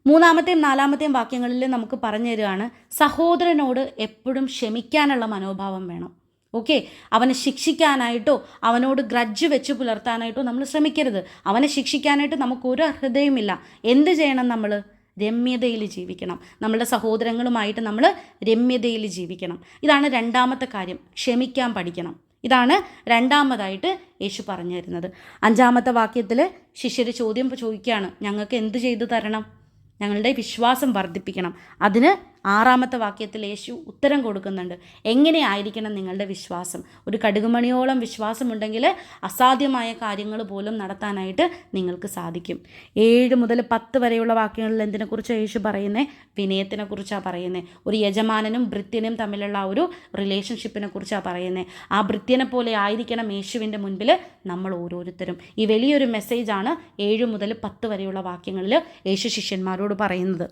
3-ാമത്തെയും 4-ാമത്തെയും വാക്യങ്ങളിൽ നമുക്ക് പറഞ്ഞു തരികയാണ്, സഹോദരനോട് എപ്പോഴും ക്ഷമിക്കാനുള്ള മനോഭാവം വേണം. ഓക്കെ, അവനെ ശിക്ഷിക്കാനായിട്ടോ അവനോട് ഗ്രഡ്ജ് വെച്ച് പുലർത്താനായിട്ടോ നമ്മൾ ശ്രമിക്കരുത്. അവനെ ശിക്ഷിക്കാനായിട്ട് നമുക്കൊരു അർഹതയുമില്ല. എന്ത് ചെയ്യണം? നമ്മൾ രമ്യതയിൽ ജീവിക്കണം. നമ്മളുടെ സഹോദരങ്ങളുമായിട്ട് നമ്മൾ രമ്യതയിൽ ജീവിക്കണം. ഇതാണ് 2-ാമത്തെ കാര്യം. ക്ഷമിക്കാൻ പഠിക്കണം. ഇതാണ് 2-ാമതായിട്ട് യേശു പറഞ്ഞു തരുന്നത്. 5-ാമത്തെ വാക്യത്തിൽ ശിഷ്യർ ചോദിക്കുകയാണ്, ഞങ്ങൾക്ക് എന്ത് ചെയ്തു തരണം? ഞങ്ങളുടെ വിശ്വാസം വർദ്ധിപ്പിക്കണം. അതിന് 6-ാമത്തെ വാക്യത്തിൽ യേശു ഉത്തരം കൊടുക്കുന്നുണ്ട്. എങ്ങനെയായിരിക്കണം നിങ്ങളുടെ വിശ്വാസം? ഒരു കടുകുമണിയോളം വിശ്വാസമുണ്ടെങ്കിൽ അസാധ്യമായ കാര്യങ്ങൾ പോലും നടത്താനായിട്ട് നിങ്ങൾക്ക് സാധിക്കും. 7 മുതൽ 10 വരെയുള്ള വാക്യങ്ങളിൽ എന്തിനെക്കുറിച്ചാണ് യേശു പറയുന്നത്? വിനയത്തിനെ കുറിച്ചാണ് പറയുന്നത്. ഒരു യജമാനനും ഭൃത്യനും തമ്മിലുള്ള ആ ഒരു റിലേഷൻഷിപ്പിനെ കുറിച്ചാണ് പറയുന്നത്. ആ ഭൃത്യനെ പോലെ ആയിരിക്കണം യേശുവിൻ്റെ മുൻപിൽ നമ്മൾ ഓരോരുത്തരും. ഈ വലിയൊരു മെസ്സേജാണ് 7 മുതൽ 10 വരെയുള്ള വാക്യങ്ങളിൽ യേശു ശിഷ്യന്മാരോട് പറയുന്നത്.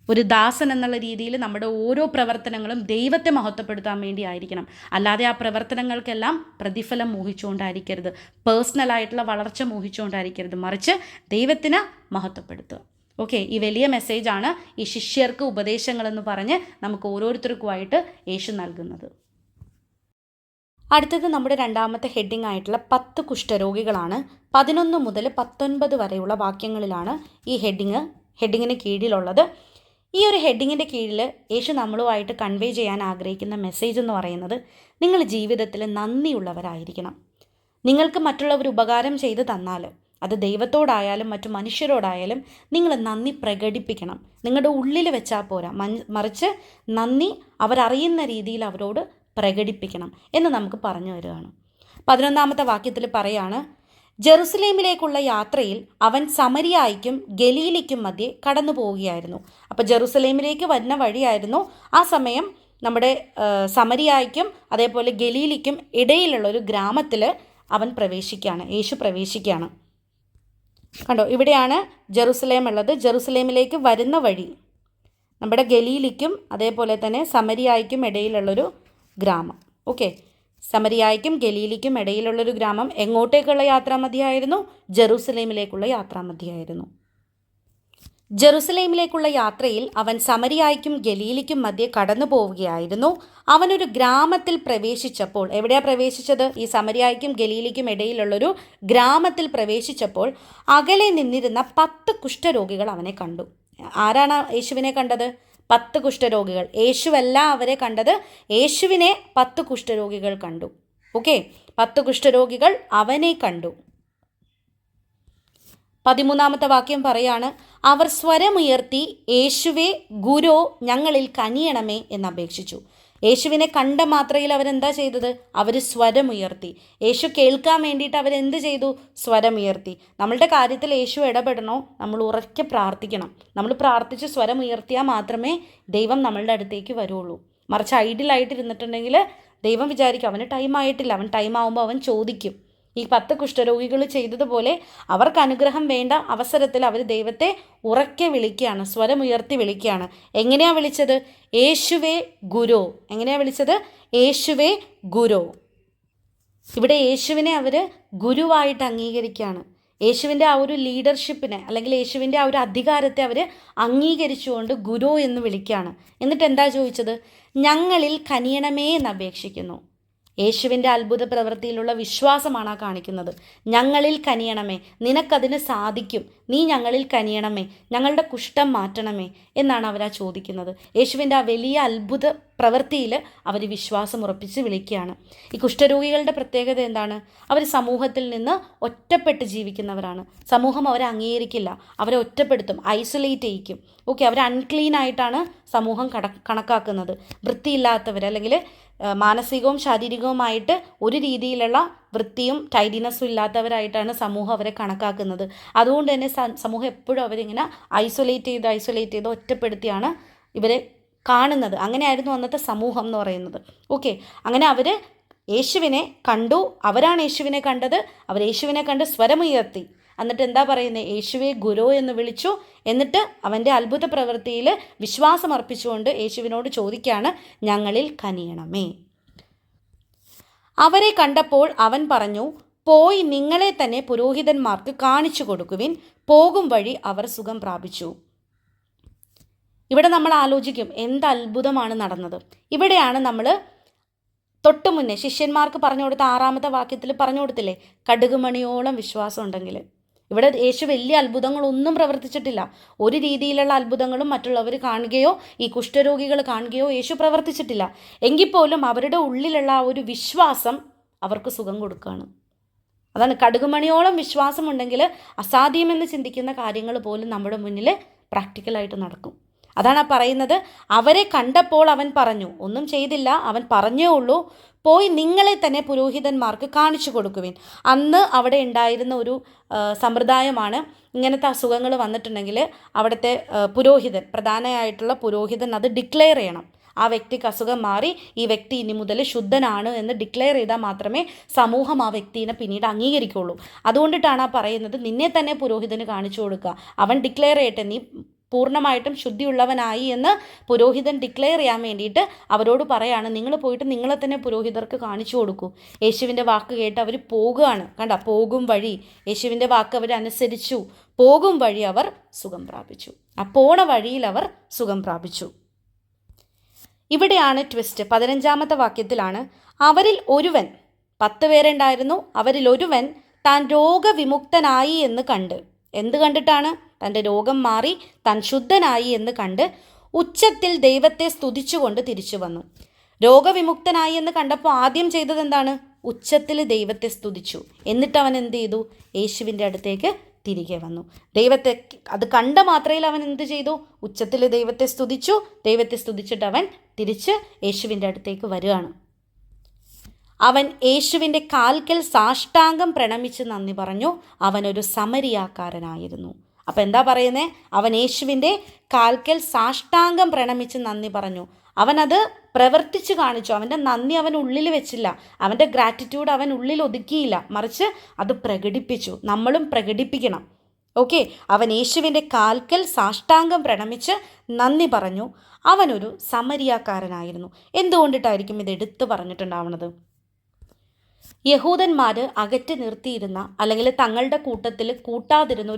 ഒരു ദാസൻ എന്നുള്ള രീതിയിൽ നമ്മുടെ ഓരോ പ്രവർത്തനങ്ങളും ദൈവത്തെ മഹത്വപ്പെടുത്താൻ വേണ്ടി ആയിരിക്കണം. അല്ലാതെ ആ പ്രവർത്തനങ്ങൾക്കെല്ലാം പ്രതിഫലം മോഹിച്ചുകൊണ്ടായിരിക്കരുത്, പേഴ്സണലായിട്ടുള്ള വളർച്ച മോഹിച്ചുകൊണ്ടായിരിക്കരുത്, മറിച്ച് ദൈവത്തിന് മഹത്വപ്പെടുത്തുക. ഓക്കെ, ഈ വലിയ മെസ്സേജാണ് ഈ ശിഷ്യർക്ക് ഉപദേശങ്ങളെന്ന് പറഞ്ഞ് നമുക്ക് ഓരോരുത്തർക്കുമായിട്ട് യേശു നൽകുന്നത്. അടുത്തത് നമ്മുടെ 2-ാമത്തെ ഹെഡിങ് ആയിട്ടുള്ള 10 കുഷ്ഠരോഗികളാണ്. 11 മുതൽ 19 വരെയുള്ള വാക്യങ്ങളിലാണ് ഈ ഹെഡിങ്ങിന് കീഴിലുള്ളത്. ഈ ഒരു ഹെഡിങ്ങിൻ്റെ കീഴിൽ യേശു നമ്മളുമായിട്ട് കൺവേ ചെയ്യാൻ ആഗ്രഹിക്കുന്ന മെസ്സേജ് എന്ന് പറയുന്നത്, നിങ്ങൾ ജീവിതത്തിൽ നന്ദിയുള്ളവരായിരിക്കണം. നിങ്ങൾക്ക് മറ്റുള്ളവർ ഉപകാരം ചെയ്ത് തന്നാൽ അത് ദൈവത്തോടായാലും മറ്റു മനുഷ്യരോടായാലും നിങ്ങൾ നന്ദി പ്രകടിപ്പിക്കണം. നിങ്ങളുടെ ഉള്ളിൽ വെച്ചാൽ പോരാ, മറിച്ച് നന്ദി അവരറിയുന്ന രീതിയിൽ അവരോട് പ്രകടിപ്പിക്കണം എന്ന് നമുക്ക് പറഞ്ഞു തരികയാണ്. 11-ാമത്തെ വാക്യത്തിൽ പറയാണ്, ജെറുസലേമിലേക്കുള്ള യാത്രയിൽ അവൻ സമരിയായിക്കും ഗലീലിക്കും മധ്യേ കടന്നു പോവുകയായിരുന്നു. അപ്പോൾ ജെറുസലേമിലേക്ക് വരുന്ന വഴിയായിരുന്നു. ആ സമയം നമ്മുടെ സമരിയായിക്കും അതേപോലെ ഗലീലിക്കും ഇടയിലുള്ള ഒരു ഗ്രാമത്തിൽ യേശു പ്രവേശിക്കുകയാണ്. കണ്ടോ, ഇവിടെയാണ് ജെറുസലേം ഉള്ളത്. ജെറുസലേമിലേക്ക് വരുന്ന വഴി നമ്മുടെ ഗലീലിക്കും അതേപോലെ തന്നെ സമരിയായ്ക്കും ഇടയിലുള്ളൊരു ഗ്രാമം. ഓക്കെ, സമരിയായ്ക്കും ഗലീലിക്കും ഇടയിലുള്ളൊരു ഗ്രാമം. എങ്ങോട്ടേക്കുള്ള യാത്രാമധ്യമായിരുന്നു? ജെറൂസലേമിലേക്കുള്ള യാത്രാമധ്യമായിരുന്നു. ജെറുസലേമിലേക്കുള്ള യാത്രയിൽ അവൻ സമരിയായ്ക്കും ഗലീലിക്കും മധ്യേ കടന്നു പോവുകയായിരുന്നു. അവനൊരു ഗ്രാമത്തിൽ പ്രവേശിച്ചപ്പോൾ, എവിടെയാണ് പ്രവേശിച്ചത്? ഈ സമരിയായ്ക്കും ഗലീലിക്കും ഇടയിലുള്ളൊരു ഗ്രാമത്തിൽ പ്രവേശിച്ചപ്പോൾ അകലെ നിന്നിരുന്ന 10 കുഷ്ഠരോഗികൾ അവനെ കണ്ടു. ആരാണ് യേശുവിനെ കണ്ടത്? 10 കുഷ്ഠരോഗികൾ. യേശുവല്ല അവരെ കണ്ടത്, യേശുവിനെ 10 കുഷ്ഠരോഗികൾ കണ്ടു. ഓക്കെ, 10 കുഷ്ഠരോഗികൾ അവനെ കണ്ടു. 13-ാമത്തെ വാക്യം പറയാണ്, അവർ സ്വരമുയർത്തി, യേശുവേ ഗുരോ, ഞങ്ങളിൽ കനിയണമേ എന്നപേക്ഷിച്ചു. യേശുവിനെ കണ്ട മാത്രയിൽ അവരെന്താ ചെയ്തത്? അവർ സ്വരമുയർത്തി. യേശു കേൾക്കാൻ വേണ്ടിയിട്ട് അവരെന്ത് ചെയ്തു? സ്വരമുയർത്തി. നമ്മളുടെ കാര്യത്തിൽ യേശു ഇടപെടണോ? നമ്മൾ ഉറക്കെ പ്രാർത്ഥിക്കണം. നമ്മൾ പ്രാർത്ഥിച്ച് സ്വരമുയർത്തിയാൽ മാത്രമേ ദൈവം നമ്മളുടെ അടുത്തേക്ക് വരുള്ളൂ. മറിച്ച് ഐഡിയലായിട്ടിരുന്നിട്ടുണ്ടെങ്കിൽ ദൈവം വിചാരിക്കും അവന് ടൈം ആയിട്ടില്ല, അവൻ ടൈം ആകുമ്പോൾ അവൻ ചോദിക്കും. ഈ 10 കുഷ്ഠരോഗികൾ ചെയ്തതുപോലെ അവർക്ക് അനുഗ്രഹം വേണ്ട അവസരത്തിൽ അവർ ദൈവത്തെ ഉറക്കെ വിളിക്കുകയാണ്, സ്വരമുയർത്തി വിളിക്കുകയാണ്. എങ്ങനെയാണ് വിളിച്ചത്? യേശുവേ ഗുരോ. എങ്ങനെയാണ് വിളിച്ചത്? യേശുവേ ഗുരോ. ഇവിടെ യേശുവിനെ അവർ ഗുരുവായിട്ട് അംഗീകരിക്കുകയാണ്. യേശുവിൻ്റെ ആ ഒരു ലീഡർഷിപ്പിനെ, അല്ലെങ്കിൽ യേശുവിൻ്റെ ആ ഒരു അധികാരത്തെ അവർ അംഗീകരിച്ചുകൊണ്ട് ഗുരു എന്ന് വിളിക്കുകയാണ്. എന്നിട്ട് എന്താ ചോദിച്ചത്? ഞങ്ങളിൽ കനിയണമേ എന്ന് അപേക്ഷിക്കുന്നു. യേശുവിൻ്റെ അത്ഭുത പ്രവൃത്തിയിലുള്ള വിശ്വാസമാണ് ആ കാണിക്കുന്നത്. ഞങ്ങളിൽ കനിയണമേ, നിനക്കതിന് സാധിക്കും, നീ ഞങ്ങളിൽ കനിയണമേ, ഞങ്ങളുടെ കുഷ്ഠം മാറ്റണമേ എന്നാണ് അവരാ ചോദിക്കുന്നത്. യേശുവിൻ്റെ ആ വലിയ അത്ഭുത പ്രവൃത്തിയിൽ അവർ വിശ്വാസം ഉറപ്പിച്ച് വിളിക്കുകയാണ്. ഈ കുഷ്ഠരോഗികളുടെ പ്രത്യേകത എന്താണ്? അവർ സമൂഹത്തിൽ നിന്ന് ഒറ്റപ്പെട്ട് ജീവിക്കുന്നവരാണ്. സമൂഹം അവരെ അംഗീകരിക്കില്ല, അവരെ ഒറ്റപ്പെടുത്തും, ഐസൊലേറ്റ് ചെയ്യിക്കും. ഓക്കെ, അവർ അൺക്ലീൻ ആയിട്ടാണ് സമൂഹം കണക്കാക്കുന്നത്. വൃത്തിയില്ലാത്തവർ, അല്ലെങ്കിൽ മാനസികവും ശാരീരികവുമായിട്ട് ഒരു രീതിയിലുള്ള വൃത്തിയും ടൈഡിനെസ്സും ഇല്ലാത്തവരായിട്ടാണ് സമൂഹം അവരെ കണക്കാക്കുന്നത്. അതുകൊണ്ട് തന്നെ സമൂഹം എപ്പോഴും അവരിങ്ങനെ ഐസൊലേറ്റ് ചെയ്ത് ഒറ്റപ്പെടുത്തിയാണ് ഇവരെ കാണുന്നത്. അങ്ങനെയായിരുന്നു അന്നത്തെ സമൂഹം എന്ന് പറയുന്നത്. ഓക്കെ, അങ്ങനെ അവർ യേശുവിനെ കണ്ടു. അവരാണ് യേശുവിനെ കണ്ടത്. അവർ യേശുവിനെ കണ്ട് സ്വരമുയർത്തി. എന്നിട്ട് എന്താ പറയുന്നത്? യേശുവെ ഗുരു എന്ന് വിളിച്ചു. എന്നിട്ട് അവൻ്റെ അത്ഭുത പ്രവൃത്തിയിൽ വിശ്വാസം അർപ്പിച്ചുകൊണ്ട് യേശുവിനോട് ചോദിക്കുകയാണ്, ഞങ്ങളിൽ കനിയണമേ. അവരെ കണ്ടപ്പോൾ അവൻ പറഞ്ഞു, പോയി നിങ്ങളെ തന്നെ പുരോഹിതന്മാർക്ക് കാണിച്ചു കൊടുക്കുവിൻ. പോകും വഴി അവർ സുഖം പ്രാപിച്ചു. ഇവിടെ നമ്മൾ ആലോചിക്കും, എന്ത് അത്ഭുതമാണ് നടന്നത്. ഇവിടെയാണ് നമ്മൾ തൊട്ടു മുന്നേ ശിഷ്യന്മാർക്ക് പറഞ്ഞു കൊടുത്ത 6-ാമത്തെ വാക്യത്തിൽ പറഞ്ഞു കൊടുത്തില്ലേ, കടുകുമണിയോളം വിശ്വാസം ഉണ്ടെങ്കിൽ. ഇവിടെ യേശു വലിയ അത്ഭുതങ്ങളൊന്നും പ്രവർത്തിച്ചിട്ടില്ല. ഒരു രീതിയിലുള്ള അത്ഭുതങ്ങളും മറ്റുള്ളവർ കാണുകയോ ഈ കുഷ്ഠരോഗികൾ കാണുകയോ യേശു പ്രവർത്തിച്ചിട്ടില്ല. എങ്കിൽ പോലും അവരുടെ ഉള്ളിലുള്ള ആ ഒരു വിശ്വാസം അവർക്ക് സുഖം കൊടുക്കുകയാണ്. അതാണ്, കടുകുമണിയോളം വിശ്വാസമുണ്ടെങ്കിൽ അസാധ്യമെന്ന് ചിന്തിക്കുന്ന കാര്യങ്ങൾ പോലും നമ്മുടെ മുന്നിൽ പ്രാക്ടിക്കലായിട്ട് നടക്കും. അതാണ് പറയുന്നത്. അവരെ കണ്ടപ്പോൾ അവൻ പറഞ്ഞു, ഒന്നും ചെയ്തില്ല, അവൻ പറഞ്ഞേ ഉള്ളൂ, പോയി നിങ്ങളെ തന്നെ പുരോഹിതന്മാർക്ക് കാണിച്ചു കൊടുക്കുവിൻ. അന്ന് അവിടെ ഉണ്ടായിരുന്ന ഒരു സമ്പ്രദായമാണ്, ഇങ്ങനത്തെ അസുഖങ്ങൾ വന്നിട്ടുണ്ടെങ്കിൽ അവിടുത്തെ പുരോഹിതൻ, പ്രധാനമായിട്ടുള്ള പുരോഹിതൻ അത് ഡിക്ലെയർ ചെയ്യണം. ആ വ്യക്തിക്ക് അസുഖം മാറി, ഈ വ്യക്തി ഇനി മുതൽ ശുദ്ധനാണ് എന്ന് ഡിക്ലെയർ ചെയ്താൽ മാത്രമേ സമൂഹം ആ വ്യക്തിനെ പിന്നീട് അംഗീകരിക്കുള്ളൂ. അതുകൊണ്ടിട്ടാണ് ആ പറയുന്നത്, നിന്നെ തന്നെ പുരോഹിതന് കാണിച്ചു കൊടുക്കുക. അവൻ ഡിക്ലെയർ ചെയ്യട്ടെ, നീ പൂർണ്ണമായിട്ടും ശുദ്ധിയുള്ളവനായി എന്ന് പുരോഹിതൻ ഡിക്ലെയർ ചെയ്യാൻ വേണ്ടിയിട്ട് അവരോട് പറയാണ്, നിങ്ങൾ പോയിട്ട് നിങ്ങളെ തന്നെ പുരോഹിതർക്ക് കാണിച്ചു കൊടുക്കൂ. യേശുവിൻ്റെ വാക്ക് കേട്ട് അവർ പോകുകയാണ്. കണ്ട, പോകും വഴി, യേശുവിൻ്റെ വാക്ക് അവർ അനുസരിച്ചു. പോകും വഴി അവർ സുഖം പ്രാപിച്ചു. ആ പോണ വഴിയിൽ അവർ സുഖം പ്രാപിച്ചു. ഇവിടെയാണ് ട്വിസ്റ്റ്. 15-ാമത്തെ വാക്യത്തിലാണ്, അവരിൽ ഒരുവൻ, 10 പേരുണ്ടായിരുന്നു, അവരിൽ ഒരുവൻ താൻ രോഗവിമുക്തനായി എന്ന് കണ്ട്. എന്ത് കണ്ടിട്ടാണ്? തൻ്റെ രോഗം മാറി താൻ ശുദ്ധനായി എന്ന് കണ്ട് ഉച്ചത്തിൽ ദൈവത്തെ സ്തുതിച്ചുകൊണ്ട് തിരിച്ചു വന്നു. രോഗവിമുക്തനായി എന്ന് കണ്ടപ്പോൾ ആദ്യം ചെയ്തത് എന്താണ്? ഉച്ചത്തിൽ ദൈവത്തെ സ്തുതിച്ചു. എന്നിട്ട് അവൻ എന്ത് ചെയ്തു? യേശുവിൻ്റെ അടുത്തേക്ക് തിരികെ വന്നു. ദൈവത്തെ അത് കണ്ട മാത്രയിൽ അവൻ എന്ത് ചെയ്തു? ഉച്ചത്തിൽ ദൈവത്തെ സ്തുതിച്ചു. ദൈവത്തെ സ്തുതിച്ചിട്ട് അവൻ തിരിച്ച് യേശുവിൻ്റെ അടുത്തേക്ക് വരികയാണ്. അവൻ യേശുവിൻ്റെ കാൽക്കൽ സാഷ്ടാംഗം പ്രണമിച്ച് നന്ദി പറഞ്ഞു. അവനൊരു സമരിയാക്കാരനായിരുന്നു. അപ്പം എന്താ പറയുന്നത്? അവൻ യേശുവിൻ്റെ കാൽക്കൽ സാഷ്ടാംഗം പ്രണമിച്ച് നന്ദി പറഞ്ഞു. അവനത് പ്രവർത്തിച്ച് കാണിച്ചു. അവൻ്റെ നന്ദി അവൻ ഉള്ളിൽ വെച്ചില്ല, അവൻ്റെ ഗ്രാറ്റിറ്റ്യൂഡ് അവൻ ഉള്ളിൽ ഒതുക്കിയില്ല, മറിച്ച് അത് പ്രകടിപ്പിച്ചു. നമ്മളും പ്രകടിപ്പിക്കണം. ഓക്കെ, അവൻ യേശുവിൻ്റെ കാൽക്കൽ സാഷ്ടാംഗം പ്രണമിച്ച് നന്ദി പറഞ്ഞു. അവനൊരു സമരിയാക്കാരനായിരുന്നു. എന്തുകൊണ്ടിട്ടായിരിക്കും ഇത് എടുത്തു പറഞ്ഞിട്ടുണ്ടാവുന്നത്? യഹൂദന്മാർ അകറ്റി നിർത്തിയിരുന്ന, അല്ലെങ്കിൽ തങ്ങളുടെ കൂട്ടത്തിൽ കൂട്ടാതിരുന്ന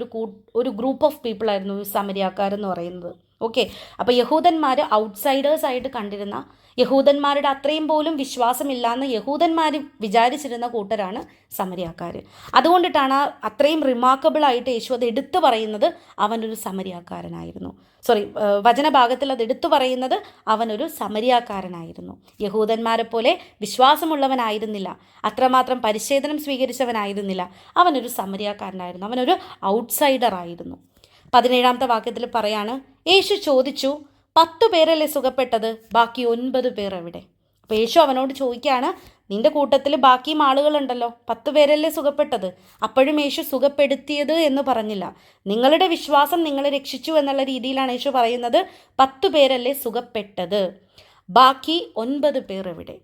ഒരു ഗ്രൂപ്പ് ഓഫ് പീപ്പിൾ ആയിരുന്നു സമരിയാക്കാരെന്ന് പറയുന്നത്. ഓക്കെ, അപ്പോൾ യഹൂദന്മാർ ഔട്ട്സൈഡേഴ്സ് ആയിട്ട് കണ്ടിരുന്ന, യഹൂദന്മാരുടെ അത്രയും പോലും വിശ്വാസമില്ലാന്ന് യഹൂദന്മാർ വിചാരിച്ചിരുന്ന കൂട്ടരാണ് സമരിയാക്കാർ. അതുകൊണ്ടിട്ടാണ് അത്രയും റിമാർക്കബിൾ ആയിട്ട് യേശു അത് എടുത്തു പറയുന്നത് അവനൊരു സമരിയാക്കാരനായിരുന്നു. വചനഭാഗത്തിൽ അത് എടുത്തു പറയുന്നത് അവനൊരു സമരിയാക്കാരനായിരുന്നു. യഹൂദന്മാരെ പോലെ വിശ്വാസമുള്ളവനായിരുന്നില്ല, അത്രമാത്രം പരിച്ഛേദനം സ്വീകരിച്ചവനായിരുന്നില്ല. അവനൊരു സമരിയാക്കാരനായിരുന്നു, അവനൊരു ഔട്ട്സൈഡർ ആയിരുന്നു. 17-ാമത്തെ വാക്യത്തിൽ പറയാണ്, യേശു ചോദിച്ചു, 10 പേരല്ലേ സുഖപ്പെട്ടത്, ബാക്കി 9 പേർ എവിടെ? അപ്പോൾ യേശു അവനോട് ചോദിക്കുകയാണ്, നിന്റെ കൂട്ടത്തിൽ ബാക്കിയും ആളുകളുണ്ടല്ലോ, 10 പേരല്ലേ സുഖപ്പെട്ടത്? അപ്പോഴും യേശു സുഖപ്പെടുത്തിയത് എന്ന് പറഞ്ഞില്ല. നിങ്ങളുടെ വിശ്വാസം നിങ്ങളെ രക്ഷിച്ചു എന്നുള്ള രീതിയിലാണ് യേശു പറയുന്നത്. 10 പേരല്ലേ സുഖപ്പെട്ടത്, ബാക്കി 9 പേർ എവിടെ?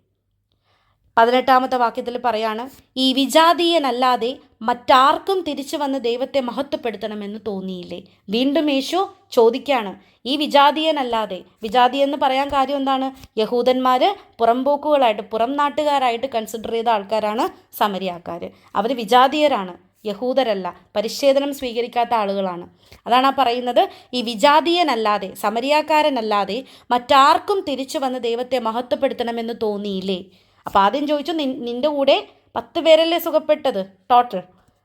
18-ാമത്തെ വാക്യത്തിൽ പറയാണ്, ഈ വിജാതീയനല്ലാതെ മറ്റാർക്കും തിരിച്ചു വന്ന് ദൈവത്തെ മഹത്വപ്പെടുത്തണമെന്ന് തോന്നിയില്ലേ? വീണ്ടും യേശു ചോദിക്കുകയാണ്, ഈ വിജാതീയനല്ലാതെ, വിജാതീയെന്ന് പറയാൻ കാര്യം എന്താണ്? യഹൂദന്മാർ പുറംപോക്കുകളായിട്ട്, പുറം നാട്ടുകാരായിട്ട് കൺസിഡർ ചെയ്ത ആൾക്കാരാണ് സമരിയാക്കാർ. അവർ വിജാതീയരാണ്, യഹൂദരല്ല, പരിച്ഛേദനം സ്വീകരിക്കാത്ത ആളുകളാണ്. അതാണ് പറയുന്നത്, ഈ വിജാതീയനല്ലാതെ, സമരിയാക്കാരനല്ലാതെ മറ്റാർക്കും തിരിച്ചു വന്ന് ദൈവത്തെ മഹത്വപ്പെടുത്തണമെന്ന് തോന്നിയില്ലേ? അപ്പോൾ ആദ്യം ചോദിച്ചു, നിൻ്റെ കൂടെ 10 പേരല്ലേ സുഖപ്പെട്ടത് ടോട്ടൽ,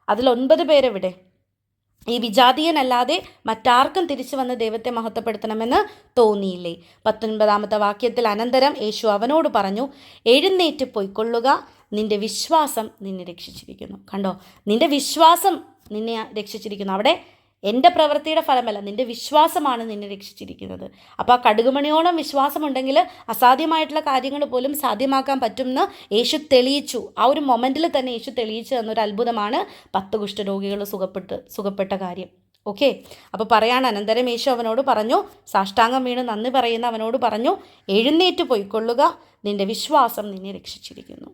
അതിൽ 9 പേരെവിടെ? ഈ വിജാതീയനല്ലാതെ മറ്റാർക്കും തിരിച്ചു വന്ന് ദൈവത്തെ മഹത്വപ്പെടുത്തണമെന്ന് തോന്നിയില്ലേ? 19-ാമത്തെ വാക്യത്തിൽ അനന്തരം യേശു അവനോട് പറഞ്ഞു, എഴുന്നേറ്റ് പോയിക്കൊള്ളുക, നിന്റെ വിശ്വാസം നിന്നെ രക്ഷിച്ചിരിക്കുന്നു. കണ്ടോ, നിന്റെ വിശ്വാസം നിന്നെ രക്ഷിച്ചിരിക്കുന്നു. അവിടെ എൻ്റെ പ്രവൃത്തിയുടെ ഫലമല്ല, നിൻ്റെ വിശ്വാസമാണ് നിന്നെ രക്ഷിച്ചിരിക്കുന്നത്. അപ്പോൾ ആ കടുകുമണിയോളം വിശ്വാസമുണ്ടെങ്കിൽ അസാധ്യമായിട്ടുള്ള കാര്യങ്ങൾ പോലും സാധ്യമാക്കാൻ പറ്റുമെന്ന് യേശു തെളിയിച്ചു. ആ ഒരു മൊമെൻറ്റിൽ തന്നെ യേശു തെളിയിച്ചു തന്നൊരു അത്ഭുതമാണ് 10 കുഷ്ഠരോഗികൾ സുഖപ്പെട്ട കാര്യം. ഓക്കെ, അപ്പോൾ പറയാണ്, അനന്തരം യേശു അവനോട് പറഞ്ഞു, സാഷ്ടാംഗം വീണ് നന്ദി പറയുന്ന അവനോട് പറഞ്ഞു, എഴുന്നേറ്റ് പോയിക്കൊള്ളുക, നിൻ്റെ വിശ്വാസം നിന്നെ രക്ഷിച്ചിരിക്കുന്നു.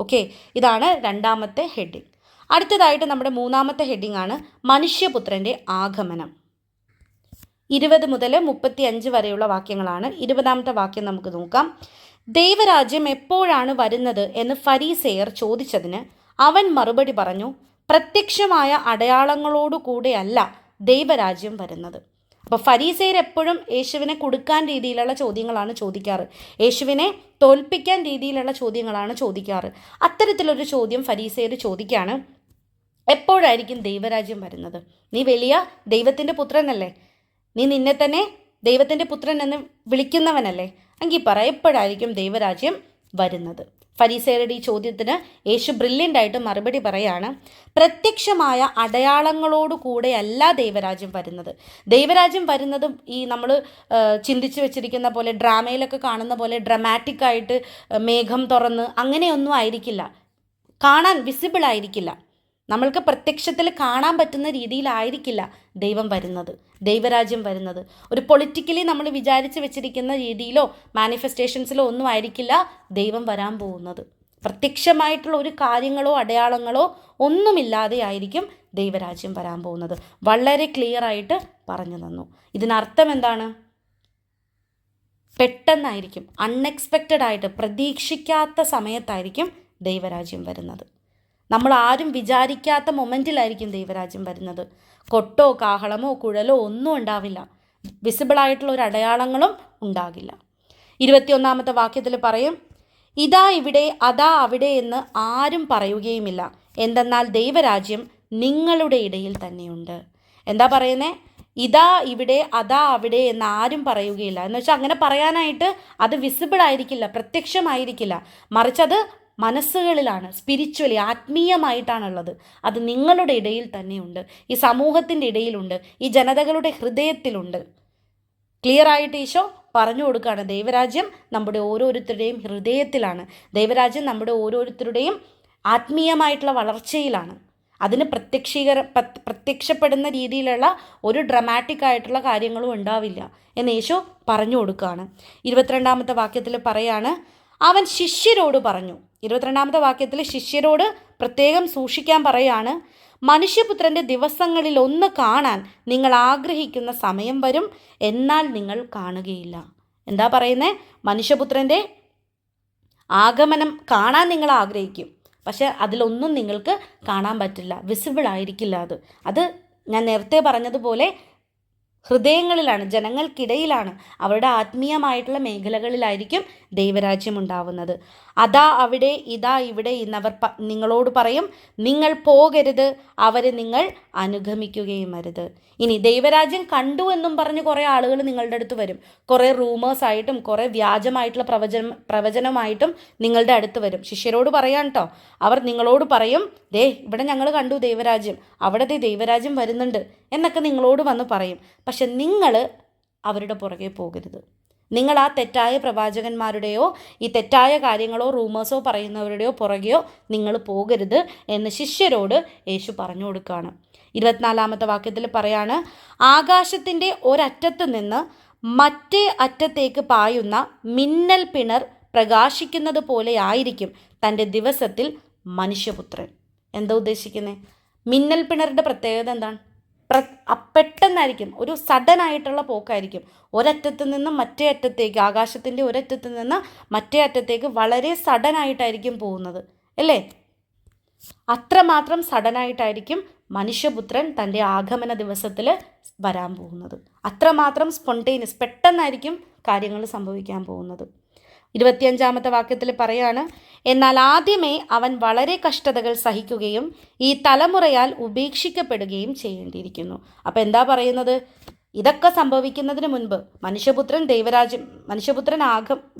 ഓക്കെ, ഇതാണ് 2-ാമത്തെ ഹെഡിങ്. അടുത്തതായിട്ട് നമ്മുടെ 3-ാമത്തെ ഹെഡിങ് ആണ് മനുഷ്യപുത്രൻ്റെ ആഗമനം. 20 മുതൽ 35 വരെയുള്ള വാക്യങ്ങളാണ്. 20-ാമത്തെ വാക്യം നമുക്ക് നോക്കാം. ദൈവരാജ്യം എപ്പോഴാണ് വരുന്നത് എന്ന് ഫരീസേയർ ചോദിച്ചതിന് അവൻ മറുപടി പറഞ്ഞു, പ്രത്യക്ഷമായ അടയാളങ്ങളോടുകൂടെയല്ല ദൈവരാജ്യം വരുന്നത്. അപ്പോൾ ഫരീസേയർ എപ്പോഴും യേശുവിനെ കൊടുക്കാൻ രീതിയിലുള്ള ചോദ്യങ്ങളാണ് ചോദിക്കാറ്, യേശുവിനെ തോൽപ്പിക്കാൻ രീതിയിലുള്ള ചോദ്യങ്ങളാണ് ചോദിക്കാറ്. അത്തരത്തിലൊരു ചോദ്യം ഫരീസേയർ ചോദിക്കുകയാണ്, എപ്പോഴായിരിക്കും ദൈവരാജ്യം വരുന്നത്? നീ വലിയ ദൈവത്തിൻ്റെ പുത്രനല്ലേ, നീ നിന്നെ തന്നെ ദൈവത്തിൻ്റെ പുത്രൻ എന്ന് വിളിക്കുന്നവനല്ലേ, എങ്കിൽ പറ, എപ്പോഴായിരിക്കും ദൈവരാജ്യം വരുന്നത്? ഫരീസേയരുടെ ഈ ചോദ്യത്തിന് യേശു ബ്രില്യൻ്റ് ആയിട്ട് മറുപടി പറയാണ്, പ്രത്യക്ഷമായ അടയാളങ്ങളോടുകൂടെയല്ല ദൈവരാജ്യം വരുന്നത്. ദൈവരാജ്യം വരുന്നതും ഈ നമ്മൾ ചിന്തിച്ചു വെച്ചിരിക്കുന്ന പോലെ, ഡ്രാമയിലൊക്കെ കാണുന്ന പോലെ ഡ്രമാറ്റിക്കായിട്ട് മേഘം തുറന്ന് അങ്ങനെയൊന്നും ആയിരിക്കില്ല, കാണാൻ വിസിബിൾ ആയിരിക്കില്ല, നമ്മൾക്ക് പ്രത്യക്ഷത്തിൽ കാണാൻ പറ്റുന്ന രീതിയിലായിരിക്കില്ല ദൈവം വരുന്നത്, ദൈവരാജ്യം വരുന്നത്. ഒരു പൊളിറ്റിക്കലി നമ്മൾ വിചാരിച്ച് വെച്ചിരിക്കുന്ന രീതിയിലോ മാനിഫെസ്റ്റേഷൻസിലോ ഒന്നും ആയിരിക്കില്ല ദൈവം വരാൻ പോകുന്നത്. പ്രത്യക്ഷമായിട്ടുള്ള ഒരു കാര്യങ്ങളോ അടയാളങ്ങളോ ഒന്നുമില്ലാതെ ആയിരിക്കും ദൈവരാജ്യം വരാൻ പോകുന്നത്. വളരെ ക്ലിയർ ആയിട്ട് പറഞ്ഞു തന്നു. ഇതിനർത്ഥം എന്താണ്? പെട്ടെന്നായിരിക്കും, അൺഎക്സ്പെക്റ്റഡ് ആയിട്ട്, പ്രതീക്ഷിക്കാത്ത സമയത്തായിരിക്കും ദൈവരാജ്യം വരുന്നത്. നമ്മൾ ആരും വിചാരിക്കാത്ത മൊമെൻറ്റിലായിരിക്കും ദൈവരാജ്യം വരുന്നത്. കൊട്ടോ കാഹളമോ കുഴലോ ഒന്നും ഉണ്ടാവില്ല, വിസിബിളായിട്ടുള്ള ഒരു അടയാളങ്ങളും ഉണ്ടാകില്ല. 21-ാമത്തെ വാക്യത്തിൽ പറയും, ഇതാ ഇവിടെ അതാ അവിടെ എന്ന് ആരും പറയുകയുമില്ല, എന്തെന്നാൽ ദൈവരാജ്യം നിങ്ങളുടെ ഇടയിൽ തന്നെയുണ്ട്. എന്താ പറയുന്നത്? ഇതാ ഇവിടെ അതാ അവിടെ എന്ന് ആരും പറയുകയില്ല എന്ന് വെച്ചാൽ, അങ്ങനെ പറയാനായിട്ട് അത് വിസിബിൾ ആയിരിക്കില്ല, പ്രത്യക്ഷമായിരിക്കില്ല, മറിച്ച് അത് മനസ്സുകളിലാണ്, സ്പിരിച്വലി ആത്മീയമായിട്ടാണുള്ളത്. അത് നിങ്ങളുടെ ഇടയിൽ തന്നെയുണ്ട്, ഈ സമൂഹത്തിൻ്റെ ഇടയിലുണ്ട്, ഈ ജനതകളുടെ ഹൃദയത്തിലുണ്ട്. ക്ലിയർ ആയിട്ട് ഈശോ പറഞ്ഞു കൊടുക്കുകയാണ്, ദൈവരാജ്യം നമ്മുടെ ഓരോരുത്തരുടെയും ഹൃദയത്തിലാണ്, ദൈവരാജ്യം നമ്മുടെ ഓരോരുത്തരുടെയും ആത്മീയമായിട്ടുള്ള വളർച്ചയിലാണ്. അതിന് പ്രത്യക്ഷപ്പെടുന്ന രീതിയിലുള്ള ഒരു ഡ്രമാറ്റിക് ആയിട്ടുള്ള കാര്യങ്ങളും ഉണ്ടാവില്ല എന്ന് യേശു പറഞ്ഞു കൊടുക്കുകയാണ്. 22-ാമത്തെ വാക്യത്തിൽ പറയാണ്, അവൻ ശിഷ്യരോട് പറഞ്ഞു, 22-ാമത്തെ വാക്യത്തിൽ ശിഷ്യരോട് പ്രത്യേകം സൂക്ഷിക്കാൻ പറയാണ്. മനുഷ്യപുത്രൻ്റെ ദിവസങ്ങളിൽ ഒന്ന് കാണാൻ നിങ്ങൾ ആഗ്രഹിക്കുന്ന സമയം വരും, എന്നാൽ നിങ്ങൾ കാണുകയില്ല. എന്താ പറയുന്നത്? മനുഷ്യപുത്രൻ്റെ ആഗമനം കാണാൻ നിങ്ങൾ ആഗ്രഹിക്കും, പക്ഷെ അതിലൊന്നും നിങ്ങൾക്ക് കാണാൻ പറ്റില്ല, വിസിബിൾ ആയിരിക്കില്ല. അത് ഞാൻ നേരത്തെ പറഞ്ഞതുപോലെ ഹൃദയങ്ങളിലാണ്, ജനങ്ങൾക്കിടയിലാണ്, അവരുടെ ആത്മീയമായിട്ടുള്ള മേഖലകളിലായിരിക്കും ദൈവരാജ്യം ഉണ്ടാവുന്നത്. അതാ അവിടെ, ഇതാ ഇവിടെ എന്നവർ നിങ്ങളോട് പറയും, നിങ്ങൾ പോകരുത്, അവരെ നിങ്ങൾ അനുഗമിക്കുകയും അരുത്. ഇനി ദൈവരാജ്യം കണ്ടു എന്നും പറഞ്ഞ് കുറേ ആളുകൾ നിങ്ങളുടെ അടുത്ത് വരും. കുറേ റൂമേഴ്സായിട്ടും കുറേ വ്യാജമായിട്ടുള്ള പ്രവചനമായിട്ടും നിങ്ങളുടെ അടുത്ത് വരും. ശിഷ്യരോട് പറയാൻ കേട്ടോ, അവർ നിങ്ങളോട് പറയും, ദേ ഇവിടെ ഞങ്ങൾ കണ്ടു ദൈവരാജ്യം, അവിടെ ദൈവരാജ്യം വരുന്നുണ്ട് എന്നൊക്കെ നിങ്ങളോട് വന്ന് പറയും. പക്ഷെ നിങ്ങൾ അവരുടെ പുറകെ പോകരുത്. നിങ്ങൾ ആ തെറ്റായ പ്രവാചകന്മാരുടെയോ ഈ തെറ്റായ കാര്യങ്ങളോ റൂമേഴ്സോ പറയുന്നവരുടെയോ പുറകെയോ നിങ്ങൾ പോകരുത് എന്ന് ശിഷ്യരോട് യേശു പറഞ്ഞു കൊടുക്കുകയാണ്. 24-ാമത്തെ വാക്യത്തിൽ പറയാണ്, ആകാശത്തിൻ്റെ ഒരറ്റത്ത് നിന്ന് മറ്റേ അറ്റത്തേക്ക് പായുന്ന മിന്നൽ പിണർ പ്രകാശിക്കുന്നത് പോലെ ആയിരിക്കും തൻ്റെ ദിവസത്തിൽ മനുഷ്യപുത്രൻ. എന്താ ഉദ്ദേശിക്കുന്നത്? മിന്നൽ പിണറിൻ്റെ പ്രത്യേകത എന്താണ്? പെട്ടെന്നായിരിക്കും, ഒരു സഡൻ ആയിട്ടുള്ള പോക്കായിരിക്കും. ഒരറ്റത്ത് നിന്ന് മറ്റേ അറ്റത്തേക്ക്, ആകാശത്തിൻ്റെ ഒരറ്റത്ത് നിന്ന് മറ്റേ അറ്റത്തേക്ക് വളരെ സഡൻ ആയിട്ടായിരിക്കും പോകുന്നത്, അല്ലേ? അത്രമാത്രം സഡനായിട്ടായിരിക്കും മനുഷ്യപുത്രൻ തൻ്റെ ആഗമന ദിവസത്തിൽ വരാൻ പോകുന്നത്. അത്രമാത്രം സ്പോണ്ടേനിയസ്, പെട്ടെന്നായിരിക്കും കാര്യങ്ങൾ സംഭവിക്കാൻ പോകുന്നത്. 25-ാമത്തെ വാക്യത്തിൽ പറയാണ്, എന്നാൽ ആദ്യമേ അവൻ വളരെ കഷ്ടതകൾ സഹിക്കുകയും ഈ തലമുറയാൽ ഉപേക്ഷിക്കപ്പെടുകയും ചെയ്യേണ്ടിയിരിക്കുന്നു. അപ്പോൾ എന്താ പറയുന്നത്? ഇതൊക്കെ സംഭവിക്കുന്നതിന് മുൻപ് മനുഷ്യപുത്രൻ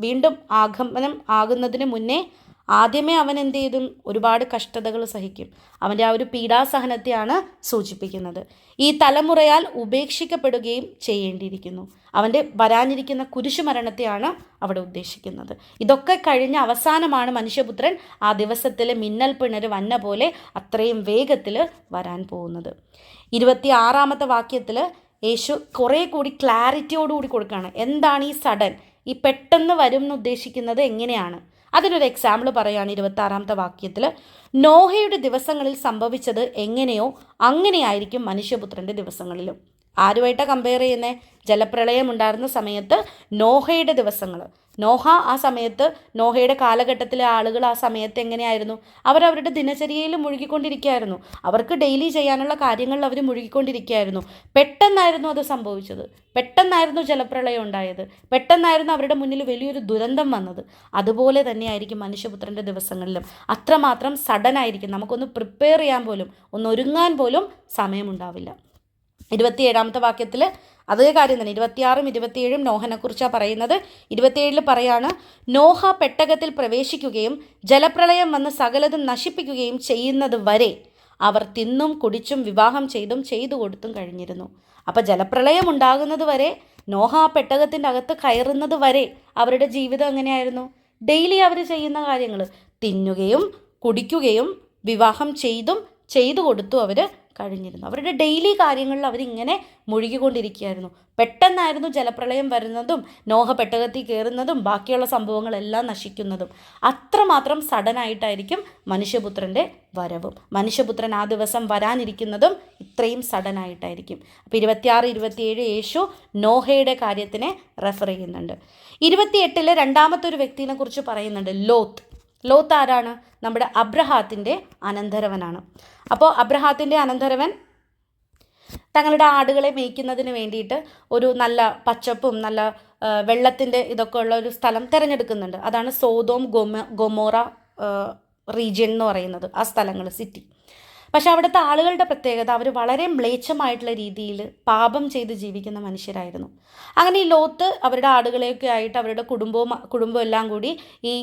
വീണ്ടും ആഗമനം ആകുന്നതിന് മുന്നേ ആദ്യമേ അവൻ എന്ത് ചെയ്തും ഒരുപാട് കഷ്ടതകൾ സഹിക്കും. അവൻ്റെ ആ ഒരു പീഡാസഹനത്തെയാണ് സൂചിപ്പിക്കുന്നത്. ഈ തലമുറയാൽ ഉപേക്ഷിക്കപ്പെടുകയും ചെയ്യേണ്ടിയിരിക്കുന്നു. അവൻ്റെ വരാനിരിക്കുന്ന കുരിശുമരണത്തെയാണ് അവിടെ ഉദ്ദേശിക്കുന്നത്. ഇതൊക്കെ കഴിഞ്ഞ അവസാനമാണ് മനുഷ്യപുത്രൻ ആ ദിവസത്തിൽ മിന്നൽ പിണര് വന്ന പോലെ അത്രയും വേഗത്തിൽ വരാൻ പോകുന്നത്. 26-ാമത്തെ വാക്യത്തിൽ യേശു കുറേ കൂടി ക്ലാരിറ്റിയോടുകൂടി കൊടുക്കുകയാണ്. എന്താണ് ഈ സഡൻ, ഈ പെട്ടെന്ന് വരും എന്ന് ഉദ്ദേശിക്കുന്നത് എങ്ങനെയാണ്? അതിനൊരു എക്സാമ്പിൾ പറയുകയാണ് 26-ാമത്തെ വാക്യത്തിൽ. നോഹയുടെ ദിവസങ്ങളിൽ സംഭവിച്ചത് എങ്ങനെയോ അങ്ങനെയായിരിക്കും മനുഷ്യപുത്രൻ്റെ ദിവസങ്ങളിലും. ആരുമായിട്ടാണ് കമ്പയർ ചെയ്യുന്നത്? ജലപ്രളയം ഉണ്ടായിരുന്ന സമയത്ത് നോഹയുടെ ദിവസങ്ങൾ. ആ സമയത്ത് നോഹയുടെ കാലഘട്ടത്തിലെ ആളുകൾ ആ സമയത്ത് എങ്ങനെയായിരുന്നു? അവരവരുടെ ദിനചര്യയിൽ മുഴുകിക്കൊണ്ടിരിക്കുകയായിരുന്നു. അവർക്ക് ഡെയിലി ചെയ്യാനുള്ള കാര്യങ്ങളിൽ അവർ മുഴുകിക്കൊണ്ടിരിക്കുകയായിരുന്നു. പെട്ടെന്നായിരുന്നു അത് സംഭവിച്ചത്. പെട്ടെന്നായിരുന്നു ജലപ്രളയം ഉണ്ടായത്. പെട്ടെന്നായിരുന്നു അവരുടെ മുന്നിൽ വലിയൊരു ദുരന്തം വന്നത്. അതുപോലെ തന്നെയായിരിക്കും മനുഷ്യപുത്രൻ്റെ ദിവസങ്ങളിലും. അത്രമാത്രം സഡൻ ആയിരിക്കും. നമുക്കൊന്ന് പ്രിപ്പയർ ചെയ്യാൻ പോലും, ഒന്ന് ഒരുങ്ങാൻ പോലും സമയമുണ്ടാവില്ല. 27-ാമത്തെ വാക്യത്തിൽ അതേ കാര്യം തന്നെ, 26-ഉം 27-ഉം നോഹനെക്കുറിച്ചാണ് പറയുന്നത്. 27-ൽ പറയാണ്, നോഹ പെട്ടകത്തിൽ പ്രവേശിക്കുകയും ജലപ്രളയം വന്ന് സകലതും നശിപ്പിക്കുകയും ചെയ്യുന്നത് വരെ അവർ തിന്നും കുടിച്ചും വിവാഹം ചെയ്തു കൊടുത്തും കഴിഞ്ഞിരുന്നു. അപ്പോൾ ജലപ്രളയം ഉണ്ടാകുന്നത് വരെ, നോഹ ആ പെട്ടകത്തിൻ്റെ അകത്ത് കയറുന്നത് വരെ അവരുടെ ജീവിതം എങ്ങനെയായിരുന്നു? ഡെയിലി അവർ ചെയ്യുന്ന കാര്യങ്ങൾ, തിന്നുകയും കുടിക്കുകയും വിവാഹം ചെയ്തു കൊടുത്തു അവർ കഴിഞ്ഞിരുന്നു. അവരുടെ ഡെയിലി കാര്യങ്ങളിൽ അവരിങ്ങനെ മുഴുകിക്കൊണ്ടിരിക്കുകയായിരുന്നു. പെട്ടെന്നായിരുന്നു ജലപ്രളയം വരുന്നതും നോഹ പെട്ടകത്തിൽ കയറുന്നതും ബാക്കിയുള്ള സംഭവങ്ങളെല്ലാം നശിക്കുന്നതും. അത്രമാത്രം സഡനായിട്ടായിരിക്കും മനുഷ്യപുത്രൻ്റെ വരവും. മനുഷ്യപുത്രൻ ആ ദിവസം വരാനിരിക്കുന്നതും ഇത്രയും സഡനായിട്ടായിരിക്കും. അപ്പോൾ 26, 27 യേശു നോഹയുടെ കാര്യത്തിനെ റെഫർ ചെയ്യുന്നുണ്ട്. 28-ൽ രണ്ടാമത്തെ ഒരു വ്യക്തിനെ കുറിച്ച് പറയുന്നുണ്ട്, ലോത്ത് ആരാണ്? നമ്മുടെ അബ്രഹാത്തിൻ്റെ അനന്തരവനാണ്. അപ്പോൾ അബ്രഹാത്തിൻ്റെ അനന്തരവൻ തങ്ങളുടെ ആടുകളെ മേയ്ക്കുന്നതിന് വേണ്ടിയിട്ട് ഒരു നല്ല പച്ചപ്പും നല്ല വെള്ളത്തിൻ്റെ ഇതൊക്കെ ഉള്ള ഒരു സ്ഥലം തിരഞ്ഞെടുക്കുന്നുണ്ട്. അതാണ് സോദോം ഗൊമോറ റീജിയൻ എന്ന് പറയുന്നത്, ആ സ്ഥലങ്ങൾ, സിറ്റി. പക്ഷെ അവിടുത്തെ ആളുകളുടെ പ്രത്യേകത, അവർ വളരെ മ്ലേച്ഛമായിട്ടുള്ള രീതിയിൽ പാപം ചെയ്ത് ജീവിക്കുന്ന മനുഷ്യരായിരുന്നു. അങ്ങനെ ഈ ലോത്ത് അവരുടെ ആടുകളെയൊക്കെ ആയിട്ട് അവരുടെ കുടുംബവും എല്ലാം കൂടി ഈ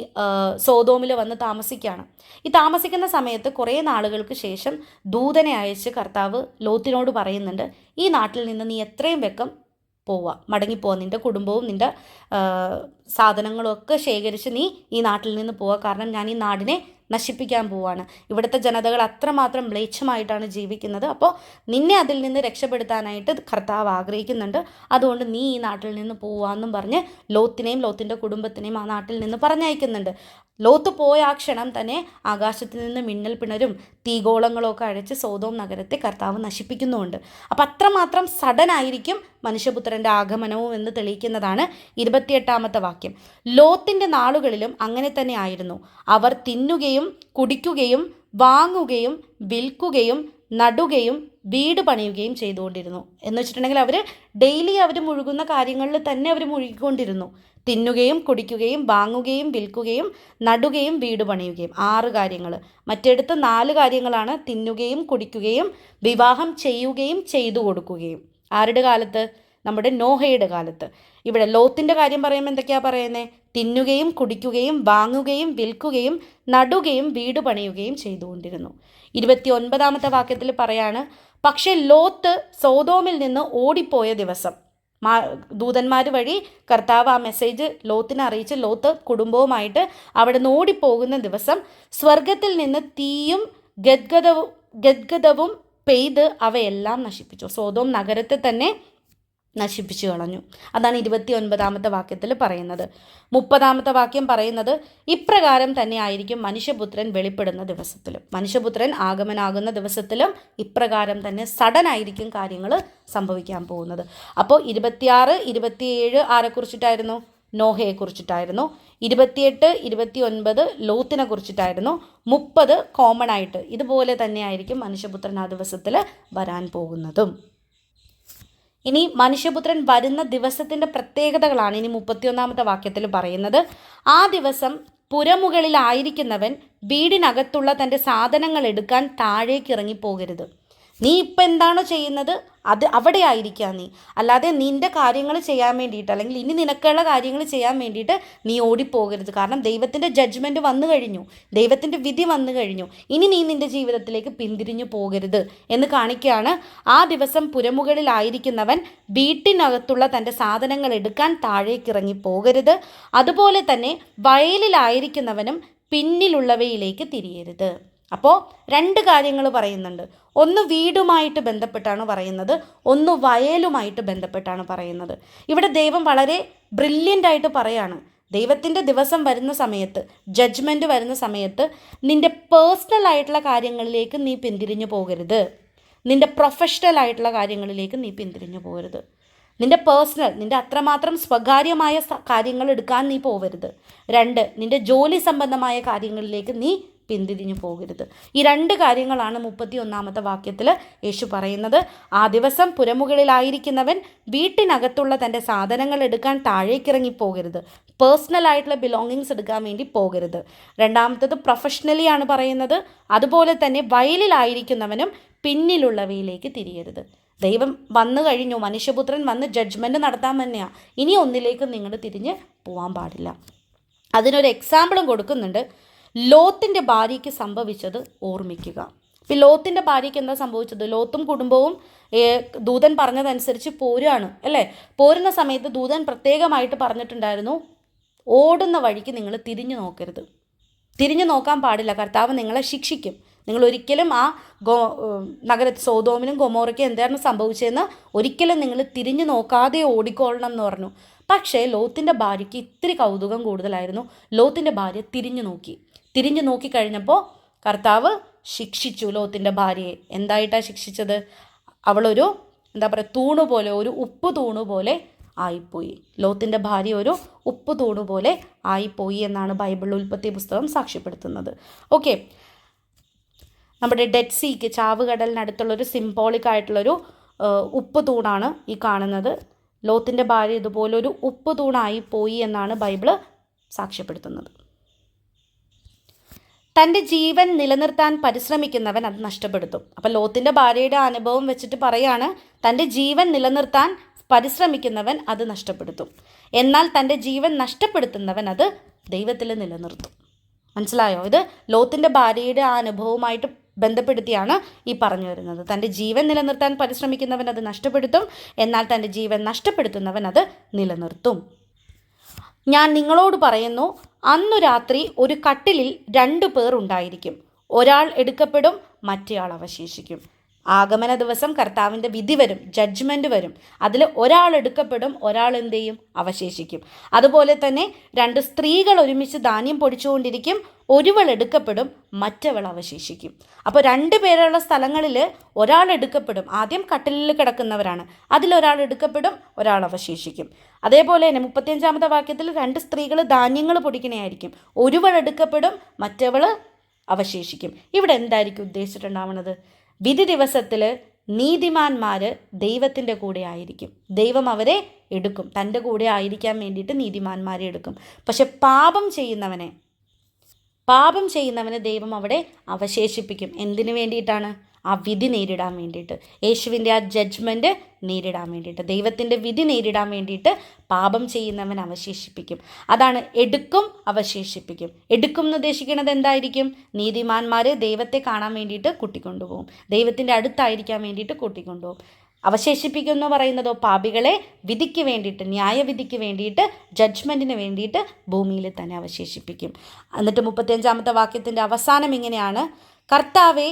സോദോമിൽ വന്ന് താമസിക്കുകയാണ്. ഈ താമസിക്കുന്ന സമയത്ത് കുറേ നാളുകൾക്ക് ശേഷം ദൂതനെ അയച്ച് കർത്താവ് ലോത്തിനോട് പറയുന്നുണ്ട്, ഈ നാട്ടിൽ നിന്ന് നീ എത്രയും വേഗം മടങ്ങിപ്പോവുക, നിൻ്റെ കുടുംബവും നിൻ്റെ സാധനങ്ങളും ഒക്കെ ശേഖരിച്ച് നീ ഈ നാട്ടിൽ നിന്ന് പോവുക, കാരണം ഞാൻ ഈ നാടിനെ നശിപ്പിക്കാൻ പോവാണ്. ഇവിടുത്തെ ജനതകൾ അത്രമാത്രം മ്ലേച്ഛമായിട്ടാണ് ജീവിക്കുന്നത്. അപ്പോൾ നിന്നെ അതിൽ നിന്ന് രക്ഷപ്പെടുത്താനായിട്ട് കർത്താവ് ആഗ്രഹിക്കുന്നുണ്ട്. അതുകൊണ്ട് നീ ഈ നാട്ടിൽ നിന്ന് പോവാന്നും പറഞ്ഞ് ലോത്തിനെയും ലോത്തിൻ്റെ കുടുംബത്തിനെയും ആ നാട്ടിൽ നിന്ന് പറഞ്ഞയക്കുന്നുണ്ട്. ലോത്ത് പോയ ആ ക്ഷണം തന്നെ ആകാശത്തിൽ നിന്ന് മിന്നൽ പിണരും തീഗോളങ്ങളൊക്കെ അഴച്ച് സോദോം നഗരത്തെ കർത്താവ് നശിപ്പിക്കുന്നുമുണ്ട്. അപ്പം അത്രമാത്രം സഡൻ ആയിരിക്കും മനുഷ്യപുത്രൻ്റെ ആഗമനവും എന്ന് തെളിയിക്കുന്നതാണ് 28 വാക്യം. ലോത്തിൻ്റെ നാളുകളിലും അങ്ങനെ തന്നെ ആയിരുന്നു. അവർ തിന്നുകയും കുടിക്കുകയും വാങ്ങുകയും വിൽക്കുകയും നടുകയും വീട് പണിയുകയും ചെയ്തുകൊണ്ടിരുന്നു. എന്ന് വെച്ചിട്ടുണ്ടെങ്കിൽ അവർ ഡെയിലി അവർ മുഴുകുന്ന കാര്യങ്ങളിൽ തന്നെ അവർ മുഴുകിക്കൊണ്ടിരുന്നു. തിന്നുകയും കുടിക്കുകയും വാങ്ങുകയും വിൽക്കുകയും നടുകയും വീട് പണിയുകയും 6 കാര്യങ്ങൾ. മറ്റെടുത്ത് 4 കാര്യങ്ങളാണ് തിന്നുകയും കുടിക്കുകയും വിവാഹം ചെയ്യുകയും ചെയ്തു കൊടുക്കുകയും. ആരുടെ കാലത്ത്? നമ്മുടെ നോഹയുടെ കാലത്ത്. ഇവിടെ ലോത്തിൻ്റെ കാര്യം പറയുമ്പോൾ എന്തൊക്കെയാണ് പറയുന്നത്? തിന്നുകയും കുടിക്കുകയും വാങ്ങുകയും വിൽക്കുകയും നടുകയും വീട് പണിയുകയും ചെയ്തുകൊണ്ടിരുന്നു. 29 വാക്യത്തിൽ പറയാണ്, പക്ഷേ ലോത്ത് സോദോമിൽ നിന്ന് ഓടിപ്പോയ ദിവസം, ദൂതന്മാർ വഴി കർത്താവ് ആ മെസ്സേജ് ലോത്തിനെ അറിയിച്ച് ലോത്ത് കുടുംബവുമായിട്ട് അവിടെ നിന്ന് ഓടിപ്പോകുന്ന ദിവസം സ്വർഗത്തിൽ നിന്ന് തീയും ഗദ്ഗതവും പെയ്ത് അവയെല്ലാം നശിപ്പിച്ചു. സോദോം നഗരത്തെ തന്നെ നശിപ്പിച്ചു കളഞ്ഞു. അതാണ് 29 വാക്യത്തിൽ പറയുന്നത്. 30 വാക്യം പറയുന്നത്, ഇപ്രകാരം തന്നെ ആയിരിക്കും മനുഷ്യപുത്രൻ വെളിപ്പെടുന്ന ദിവസത്തിലും. മനുഷ്യപുത്രൻ ആഗമനാകുന്ന ദിവസത്തിലും ഇപ്രകാരം തന്നെ സഡൻ ആയിരിക്കും കാര്യങ്ങൾ സംഭവിക്കാൻ പോകുന്നത്. അപ്പോൾ 26, 27 ആരെക്കുറിച്ചിട്ടായിരുന്നു? നോഹയെക്കുറിച്ചിട്ടായിരുന്നു. 28, 29 ലോത്തിനെ കുറിച്ചിട്ടായിരുന്നു. 30 കോമൺ ആയിട്ട് ഇതുപോലെ തന്നെയായിരിക്കും മനുഷ്യപുത്രൻ ആ ദിവസത്തിൽ വരാൻ പോകുന്നതും. ഇനി മനുഷ്യപുത്രൻ വരുന്ന ദിവസത്തിൻ്റെ പ്രത്യേകതകളാണ് ഇനി 31 വാക്യത്തിൽ പറയുന്നത്. ആ ദിവസം പുരമുകളിലായിരിക്കുന്നവൻ വീടിനകത്തുള്ള തൻ്റെ സാധനങ്ങൾ എടുക്കാൻ താഴേക്ക് ഇറങ്ങിപ്പോകരുത്. നീ ഇപ്പം എന്താണോ ചെയ്യുന്നത് അത് അവിടെ ആയിരിക്കാം നീ. അല്ലാതെ നിൻ്റെ കാര്യങ്ങൾ ചെയ്യാൻ വേണ്ടിയിട്ട്, അല്ലെങ്കിൽ ഇനി നിനക്കുള്ള കാര്യങ്ങൾ ചെയ്യാൻ വേണ്ടിയിട്ട് നീ ഓടിപ്പോകരുത്. കാരണം ദൈവത്തിൻ്റെ ജഡ്ജ്മെൻറ്റ് വന്നു കഴിഞ്ഞു, ദൈവത്തിൻ്റെ വിധി വന്നു കഴിഞ്ഞു. ഇനി നീ നിൻ്റെ ജീവിതത്തിലേക്ക് പിന്തിരിഞ്ഞു പോകരുത് എന്ന് കാണിക്കുകയാണ്. ആ ദിവസം പുരമുകളിലായിരിക്കുന്നവൻ വീട്ടിനകത്തുള്ള തൻ്റെ സാധനങ്ങൾ എടുക്കാൻ താഴേക്ക് ഇറങ്ങി പോകരുത്. അതുപോലെ തന്നെ വയലിലായിരിക്കുന്നവനും പിന്നിലുള്ളവയിലേക്ക് തിരിയരുത്. അപ്പോൾ 2 കാര്യങ്ങൾ പറയുന്നുണ്ട്. ഒന്ന് വീടുമായിട്ട് ബന്ധപ്പെട്ടാണ് പറയുന്നത്, ഒന്ന് വയലുമായിട്ട് ബന്ധപ്പെട്ടാണ് പറയുന്നത്. ഇവിടെ ദൈവം വളരെ ബ്രില്യൻ്റ് ആയിട്ട് പറയാണ്, ദൈവത്തിൻ്റെ ദിവസം വരുന്ന സമയത്ത്, ജഡ്ജ്മെൻറ്റ് വരുന്ന സമയത്ത് നിൻ്റെ പേഴ്സണൽ ആയിട്ടുള്ള കാര്യങ്ങളിലേക്ക് നീ പിന്തിരിഞ്ഞു പോകരുത്. നിൻ്റെ പ്രൊഫഷണൽ ആയിട്ടുള്ള കാര്യങ്ങളിലേക്ക് നീ പിന്തിരിഞ്ഞു പോകരുത്. നിൻ്റെ പേഴ്സണൽ, നിൻ്റെ അത്രമാത്രം സ്വകാര്യമായ കാര്യങ്ങൾ എടുക്കാൻ നീ പോകരുത്. 2, നിൻ്റെ ജോലി സംബന്ധമായ കാര്യങ്ങളിലേക്ക് നീ പിന്തിരിഞ്ഞു പോകരുത്. ഈ 2 കാര്യങ്ങളാണ് 31 വാക്യത്തിൽ യേശു പറയുന്നത്. ആ ദിവസം പുരമുകളിലായിരിക്കുന്നവൻ വീട്ടിനകത്തുള്ള തൻ്റെ സാധനങ്ങൾ എടുക്കാൻ താഴേക്കിറങ്ങി പോകരുത്. പേഴ്സണൽ ആയിട്ടുള്ള ബിലോങ്ങിങ്സ് എടുക്കാൻ വേണ്ടി പോകരുത്. 2ാമത്തത് പ്രൊഫഷണലി ആണ് പറയുന്നത്. അതുപോലെ തന്നെ വയലിലായിരിക്കുന്നവനും പിന്നിലുള്ളവയിലേക്ക് തിരിയരുത്. ദൈവം വന്നു കഴിഞ്ഞു, മനുഷ്യപുത്രൻ വന്ന് ജഡ്ജ്മെൻറ്റ് നടത്താൻ തന്നെയാണ്. ഇനി ഒന്നിലേക്കും നിങ്ങൾ തിരിഞ്ഞ് പോകാൻ പാടില്ല. അതിനൊരു എക്സാമ്പിളും കൊടുക്കുന്നുണ്ട്. ലോത്തിൻ്റെ ഭാര്യയ്ക്ക് സംഭവിച്ചത് ഓർമ്മിക്കുക. ഇപ്പം ലോത്തിൻ്റെ ഭാര്യയ്ക്ക് എന്താ സംഭവിച്ചത്? ലോത്തും കുടുംബവും ദൂതൻ പറഞ്ഞതനുസരിച്ച് പോരുകയാണ് അല്ലേ. പോരുന്ന സമയത്ത് ദൂതൻ പ്രത്യേകമായിട്ട് പറഞ്ഞിട്ടുണ്ടായിരുന്നു, ഓടുന്ന വഴിക്ക് നിങ്ങൾ തിരിഞ്ഞു നോക്കരുത്, തിരിഞ്ഞു നോക്കാൻ പാടില്ല, കർത്താവ് നിങ്ങളെ ശിക്ഷിക്കും. നിങ്ങൾ ഒരിക്കലും ആ സോദോമിനും ഗൊമോറയ്ക്കും എന്താണ് സംഭവിച്ചതെന്ന് ഒരിക്കലും നിങ്ങൾ തിരിഞ്ഞു നോക്കാതെ ഓടിക്കൊള്ളണം എന്ന് പറഞ്ഞു. പക്ഷേ ലോത്തിൻ്റെ ഭാര്യയ്ക്ക് ഇത്തിരി കൗതുകം കൂടുതലായിരുന്നു. ലോത്തിൻ്റെ ഭാര്യ തിരിഞ്ഞു നോക്കി കഴിഞ്ഞപ്പോൾ കർത്താവ് ശിക്ഷിച്ചു ലോത്തിൻ്റെ ഭാര്യയെ. എന്തായിട്ടാണ് ശിക്ഷിച്ചത്? അവളൊരു തൂണുപോലെ, ഒരു ഉപ്പ് തൂണുപോലെ ആയിപ്പോയി. ലോത്തിൻ്റെ ഭാര്യ ഒരു ഉപ്പ് തൂണുപോലെ ആയിപ്പോയി എന്നാണ് ബൈബിളിൽ ഉൽപ്പത്തി പുസ്തകം സാക്ഷ്യപ്പെടുത്തുന്നത്. ഓക്കെ, നമ്മുടെ ഡെഡ് സീക്ക്, ചാവുകടലിനടുത്തുള്ളൊരു സിംബോളിക് ആയിട്ടുള്ളൊരു ഉപ്പ് തൂണാണ് ഈ കാണുന്നത്. ലോത്തിൻ്റെ ഭാര്യ ഇതുപോലൊരു ഉപ്പ് തൂണായി പോയി എന്നാണ് ബൈബിള് സാക്ഷ്യപ്പെടുത്തുന്നത്. തൻ്റെ ജീവൻ നിലനിർത്താൻ പരിശ്രമിക്കുന്നവൻ അത് നഷ്ടപ്പെടുത്തും. അപ്പം ലോത്തിൻ്റെ ഭാര്യയുടെ അനുഭവം വെച്ചിട്ട് പറയാണ്, തൻ്റെ ജീവൻ നിലനിർത്താൻ പരിശ്രമിക്കുന്നവൻ അത് നഷ്ടപ്പെടുത്തും, എന്നാൽ തൻ്റെ ജീവൻ നഷ്ടപ്പെടുത്തുന്നവൻ അത് ദൈവത്തിൽ നിലനിർത്തും. മനസ്സിലായോ? ഇത് ലോത്തിൻ്റെ ഭാര്യയുടെ ആ അനുഭവമായിട്ട് ബന്ധപ്പെടുത്തിയാണ് ഈ പറഞ്ഞു വരുന്നത്. തൻ്റെ ജീവൻ നിലനിർത്താൻ പരിശ്രമിക്കുന്നവൻ അത് നഷ്ടപ്പെടുത്തും, എന്നാൽ തൻ്റെ ജീവൻ നഷ്ടപ്പെടുത്തുന്നവൻ അത് നിലനിർത്തും. ഞാൻ നിങ്ങളോട് പറയുന്നു, അന്നു രാത്രി ഒരു കട്ടിലിൽ 2 പേർ ഉണ്ടായിരിക്കും, ഒരാൾ എടുക്കപ്പെടും, മറ്റേയാൾ അവശേഷിക്കും. ആഗമന ദിവസം കർത്താവിൻ്റെ വിധി വരും, ജഡ്ജ്മെൻറ്റ് വരും. അതിൽ ഒരാൾ എടുക്കപ്പെടും, ഒരാൾ എന്ത് ചെയ്യും? അവശേഷിക്കും. അതുപോലെ തന്നെ 2 സ്ത്രീകൾ ഒരുമിച്ച് ധാന്യം പൊടിച്ചുകൊണ്ടിരിക്കും, ഒരുവൾ എടുക്കപ്പെടും, മറ്റവൾ അവശേഷിക്കും. അപ്പോൾ 2 പേരുള്ള സ്ഥലങ്ങളിൽ ഒരാൾ എടുക്കപ്പെടും. ആദ്യം കട്ടിലിൽ കിടക്കുന്നവരാണ്, അതിലൊരാൾ എടുക്കപ്പെടും, ഒരാൾ അവശേഷിക്കും. അതേപോലെ തന്നെ 35-ാമത്തെ വാക്യത്തിൽ 2 സ്ത്രീകൾ ധാന്യങ്ങൾ പൊടിക്കണയായിരിക്കും, ഒരുവൾ എടുക്കപ്പെടും, മറ്റവൾ അവശേഷിക്കും. ഇവിടെ എന്തായിരിക്കും ഉദ്ദേശിച്ചിട്ടുണ്ടാവുന്നത്? വിധി ദിവസത്തിൽ നീതിമാന്മാർ ദൈവത്തിൻ്റെ കൂടെ ആയിരിക്കും. ദൈവം അവരെ എടുക്കും, തൻ്റെ കൂടെ ആയിരിക്കാൻ വേണ്ടിയിട്ട് നീതിമാന്മാരെ എടുക്കും. പക്ഷെ പാപം ചെയ്യുന്നവനെ ദൈവം അവിടെ അവശേഷിപ്പിക്കും. എന്തിനു വേണ്ടിയിട്ടാണ്? ആ വിധി നേരിടാൻ വേണ്ടിയിട്ട്, യേശുവിൻ്റെ ആ ജഡ്ജ്മെൻറ്റ് നേരിടാൻ വേണ്ടിയിട്ട്, ദൈവത്തിൻ്റെ വിധി നേരിടാൻ വേണ്ടിയിട്ട് പാപം ചെയ്യുന്നവൻ അവശേഷിപ്പിക്കും. അതാണ് എടുക്കും, അവശേഷിപ്പിക്കും. എടുക്കും എന്ന് ഉദ്ദേശിക്കുന്നത് എന്തായിരിക്കും? നീതിമാന്മാർ ദൈവത്തെ കാണാൻ വേണ്ടിയിട്ട് കൂട്ടിക്കൊണ്ടുപോകും, ദൈവത്തിൻ്റെ അടുത്തായിരിക്കാൻ വേണ്ടിയിട്ട് കൂട്ടിക്കൊണ്ടുപോകും. അവശേഷിപ്പിക്കും എന്ന് പറയുന്നതോ പാപികളെ വിധിക്ക് വേണ്ടിയിട്ട്, ന്യായവിധിക്ക് വേണ്ടിയിട്ട്, ജഡ്ജ്മെൻറ്റിന് വേണ്ടിയിട്ട് ഭൂമിയിൽ തന്നെ അവശേഷിപ്പിക്കും. എന്നിട്ട് 35-ാമത്തെ വാക്യത്തിൻ്റെ അവസാനം ഇങ്ങനെയാണ്: കർത്താവേ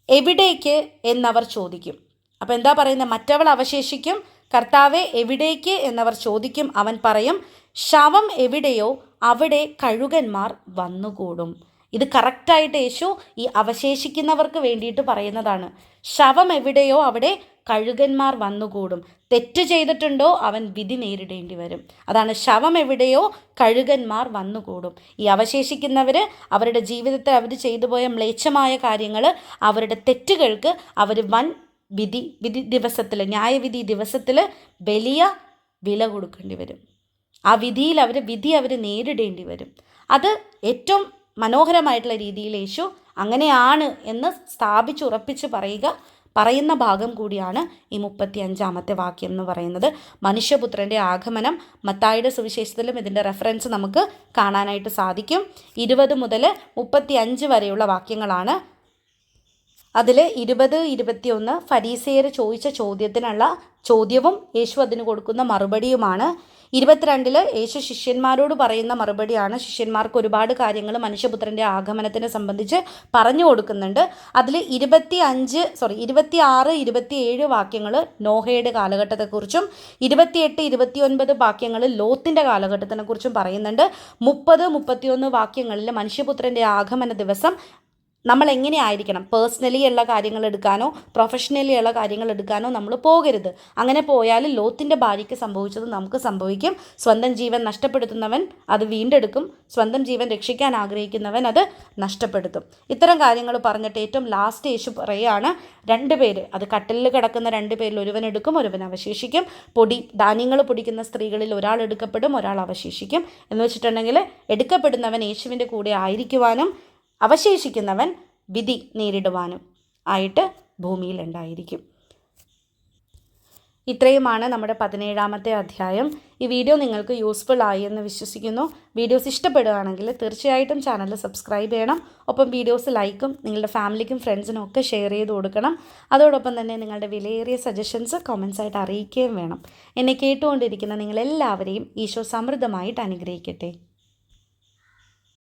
എവിടേക്ക് എന്നവർ ചോദിക്കും. അപ്പോൾ എന്താ പറയുന്നത്? മറ്റവൾ അവശേഷിക്കും, കർത്താവെ എവിടേക്ക് എന്നവർ ചോദിക്കും. അവൻ പറയും, ശവം എവിടെയോ അവിടെ കഴുകന്മാർ വന്നുകൂടും. ഇത് കറക്റ്റായിട്ട് യേശു ഈ അവശേഷിക്കുന്നവർക്ക് വേണ്ടിയിട്ട് പറയുന്നതാണ്. ശവം എവിടെയോ അവിടെ കഴുകന്മാർ വന്നുകൂടും. തെറ്റ് ചെയ്തിട്ടുണ്ടോ അവൻ വിധി നേരിടേണ്ടി വരും. അതാണ് ശവം എവിടെയോ കഴുകന്മാർ വന്നുകൂടും. ഈ അവശേഷിക്കുന്നവർ അവരുടെ ജീവിതത്തിൽ അവർ ചെയ്തു പോയ മ്ലേച്ഛമായ കാര്യങ്ങൾ, അവരുടെ തെറ്റുകൾക്ക് അവർ വൻ വിധി ദിവസത്തിൽ, ന്യായവിധി ദിവസത്തിൽ വലിയ വില കൊടുക്കേണ്ടി വരും. ആ വിധിയിൽ അവർ നേരിടേണ്ടി വരും. അത് ഏറ്റവും മനോഹരമായിട്ടുള്ള രീതിയിൽ യേശു അങ്ങനെയാണ് എന്ന് സ്ഥാപിച്ചുറപ്പിച്ച് പറയുന്ന ഭാഗം കൂടിയാണ് ഈ 35-ാമത്തെ വാക്യം എന്ന് പറയുന്നത്. മനുഷ്യപുത്രൻ്റെ ആഗമനം മത്തായിയുടെ സുവിശേഷത്തിലും ഇതിൻ്റെ റെഫറൻസ് നമുക്ക് കാണാനായിട്ട് സാധിക്കും. 20 മുതൽ 35 വരെയുള്ള വാക്യങ്ങളാണ്. അതിൽ 20-21 ഫരീസേയർ ചോദിച്ച ചോദ്യത്തിനുള്ള ചോദ്യവും യേശു അതിന് കൊടുക്കുന്ന മറുപടിയുമാണ്. 22 യേശു ശിഷ്യന്മാരോട് പറയുന്ന മറുപടിയാണ്. ശിഷ്യന്മാർക്ക് ഒരുപാട് കാര്യങ്ങൾ മനുഷ്യപുത്രൻ്റെ ആഗമനത്തിനെ സംബന്ധിച്ച് പറഞ്ഞു കൊടുക്കുന്നുണ്ട്. അതിൽ 26, 27 വാക്യങ്ങൾ നോഹയുടെ കാലഘട്ടത്തെക്കുറിച്ചും 28, 29 വാക്യങ്ങൾ ലോത്തിൻ്റെ കാലഘട്ടത്തിനെക്കുറിച്ചും പറയുന്നുണ്ട്. 30, 31 വാക്യങ്ങളിൽ മനുഷ്യപുത്രൻ്റെ ആഗമന ദിവസം നമ്മൾ എങ്ങനെയായിരിക്കണം, പേഴ്സണലി ഉള്ള കാര്യങ്ങൾ എടുക്കാനോ പ്രൊഫഷണലി ഉള്ള കാര്യങ്ങൾ എടുക്കാനോ നമ്മൾ പോകരുത്. അങ്ങനെ പോയാൽ ലോത്തിൻ്റെ ഭാര്യയ്ക്ക് സംഭവിച്ചത് നമുക്ക് സംഭവിക്കും. സ്വന്തം ജീവൻ നഷ്ടപ്പെടുത്തുന്നവൻ അത് വീണ്ടെടുക്കും, സ്വന്തം ജീവൻ രക്ഷിക്കാൻ ആഗ്രഹിക്കുന്നവൻ അത് നഷ്ടപ്പെടുത്തും. ഇത്തരം കാര്യങ്ങൾ പറഞ്ഞിട്ട് ഏറ്റവും ലാസ്റ്റ് യേശു പറയുകയാണ്, 2 പേര്, അത് കട്ടിലിൽ കിടക്കുന്ന 2 പേരിൽ ഒരുവൻ എടുക്കും, ഒരുവൻ അവശേഷിക്കും. ധാന്യങ്ങൾ പൊടിക്കുന്ന സ്ത്രീകളിൽ ഒരാൾ എടുക്കപ്പെടും, ഒരാൾ അവശേഷിക്കും. എന്ന് വെച്ചിട്ടുണ്ടെങ്കിൽ എടുക്കപ്പെടുന്നവൻ യേശുവിൻ്റെ കൂടെ ആയിരിക്കുവാനും അവശേഷിക്കുന്നവൻ വിധി നേരിടുവാനും ആയിട്ട് ഭൂമിയിലുണ്ടായിരിക്കും. ഇത്രയുമാണ് നമ്മുടെ 17-ാമത്തെ അധ്യായം. ഈ വീഡിയോ നിങ്ങൾക്ക് യൂസ്ഫുൾ ആയി എന്ന് വിശ്വസിക്കുന്നു. വീഡിയോസ് ഇഷ്ടപ്പെടുകയാണെങ്കിൽ തീർച്ചയായിട്ടും ചാനൽ സബ്സ്ക്രൈബ് ചെയ്യണം. ഒപ്പം വീഡിയോസ് ലൈക്കും നിങ്ങളുടെ ഫാമിലിക്കും ഫ്രണ്ട്സിനും ഒക്കെ ഷെയർ ചെയ്ത് കൊടുക്കണം. അതോടൊപ്പം തന്നെ നിങ്ങളുടെ വിലയേറിയ സജഷൻസ് കമൻസ് ആയിട്ട് അറിയിക്കുകയും വേണം. എന്നെ കേട്ടുകൊണ്ടിരിക്കുന്ന നിങ്ങളെല്ലാവരെയും ഈശോ സമൃദ്ധമായിട്ട് അനുഗ്രഹിക്കട്ടെ.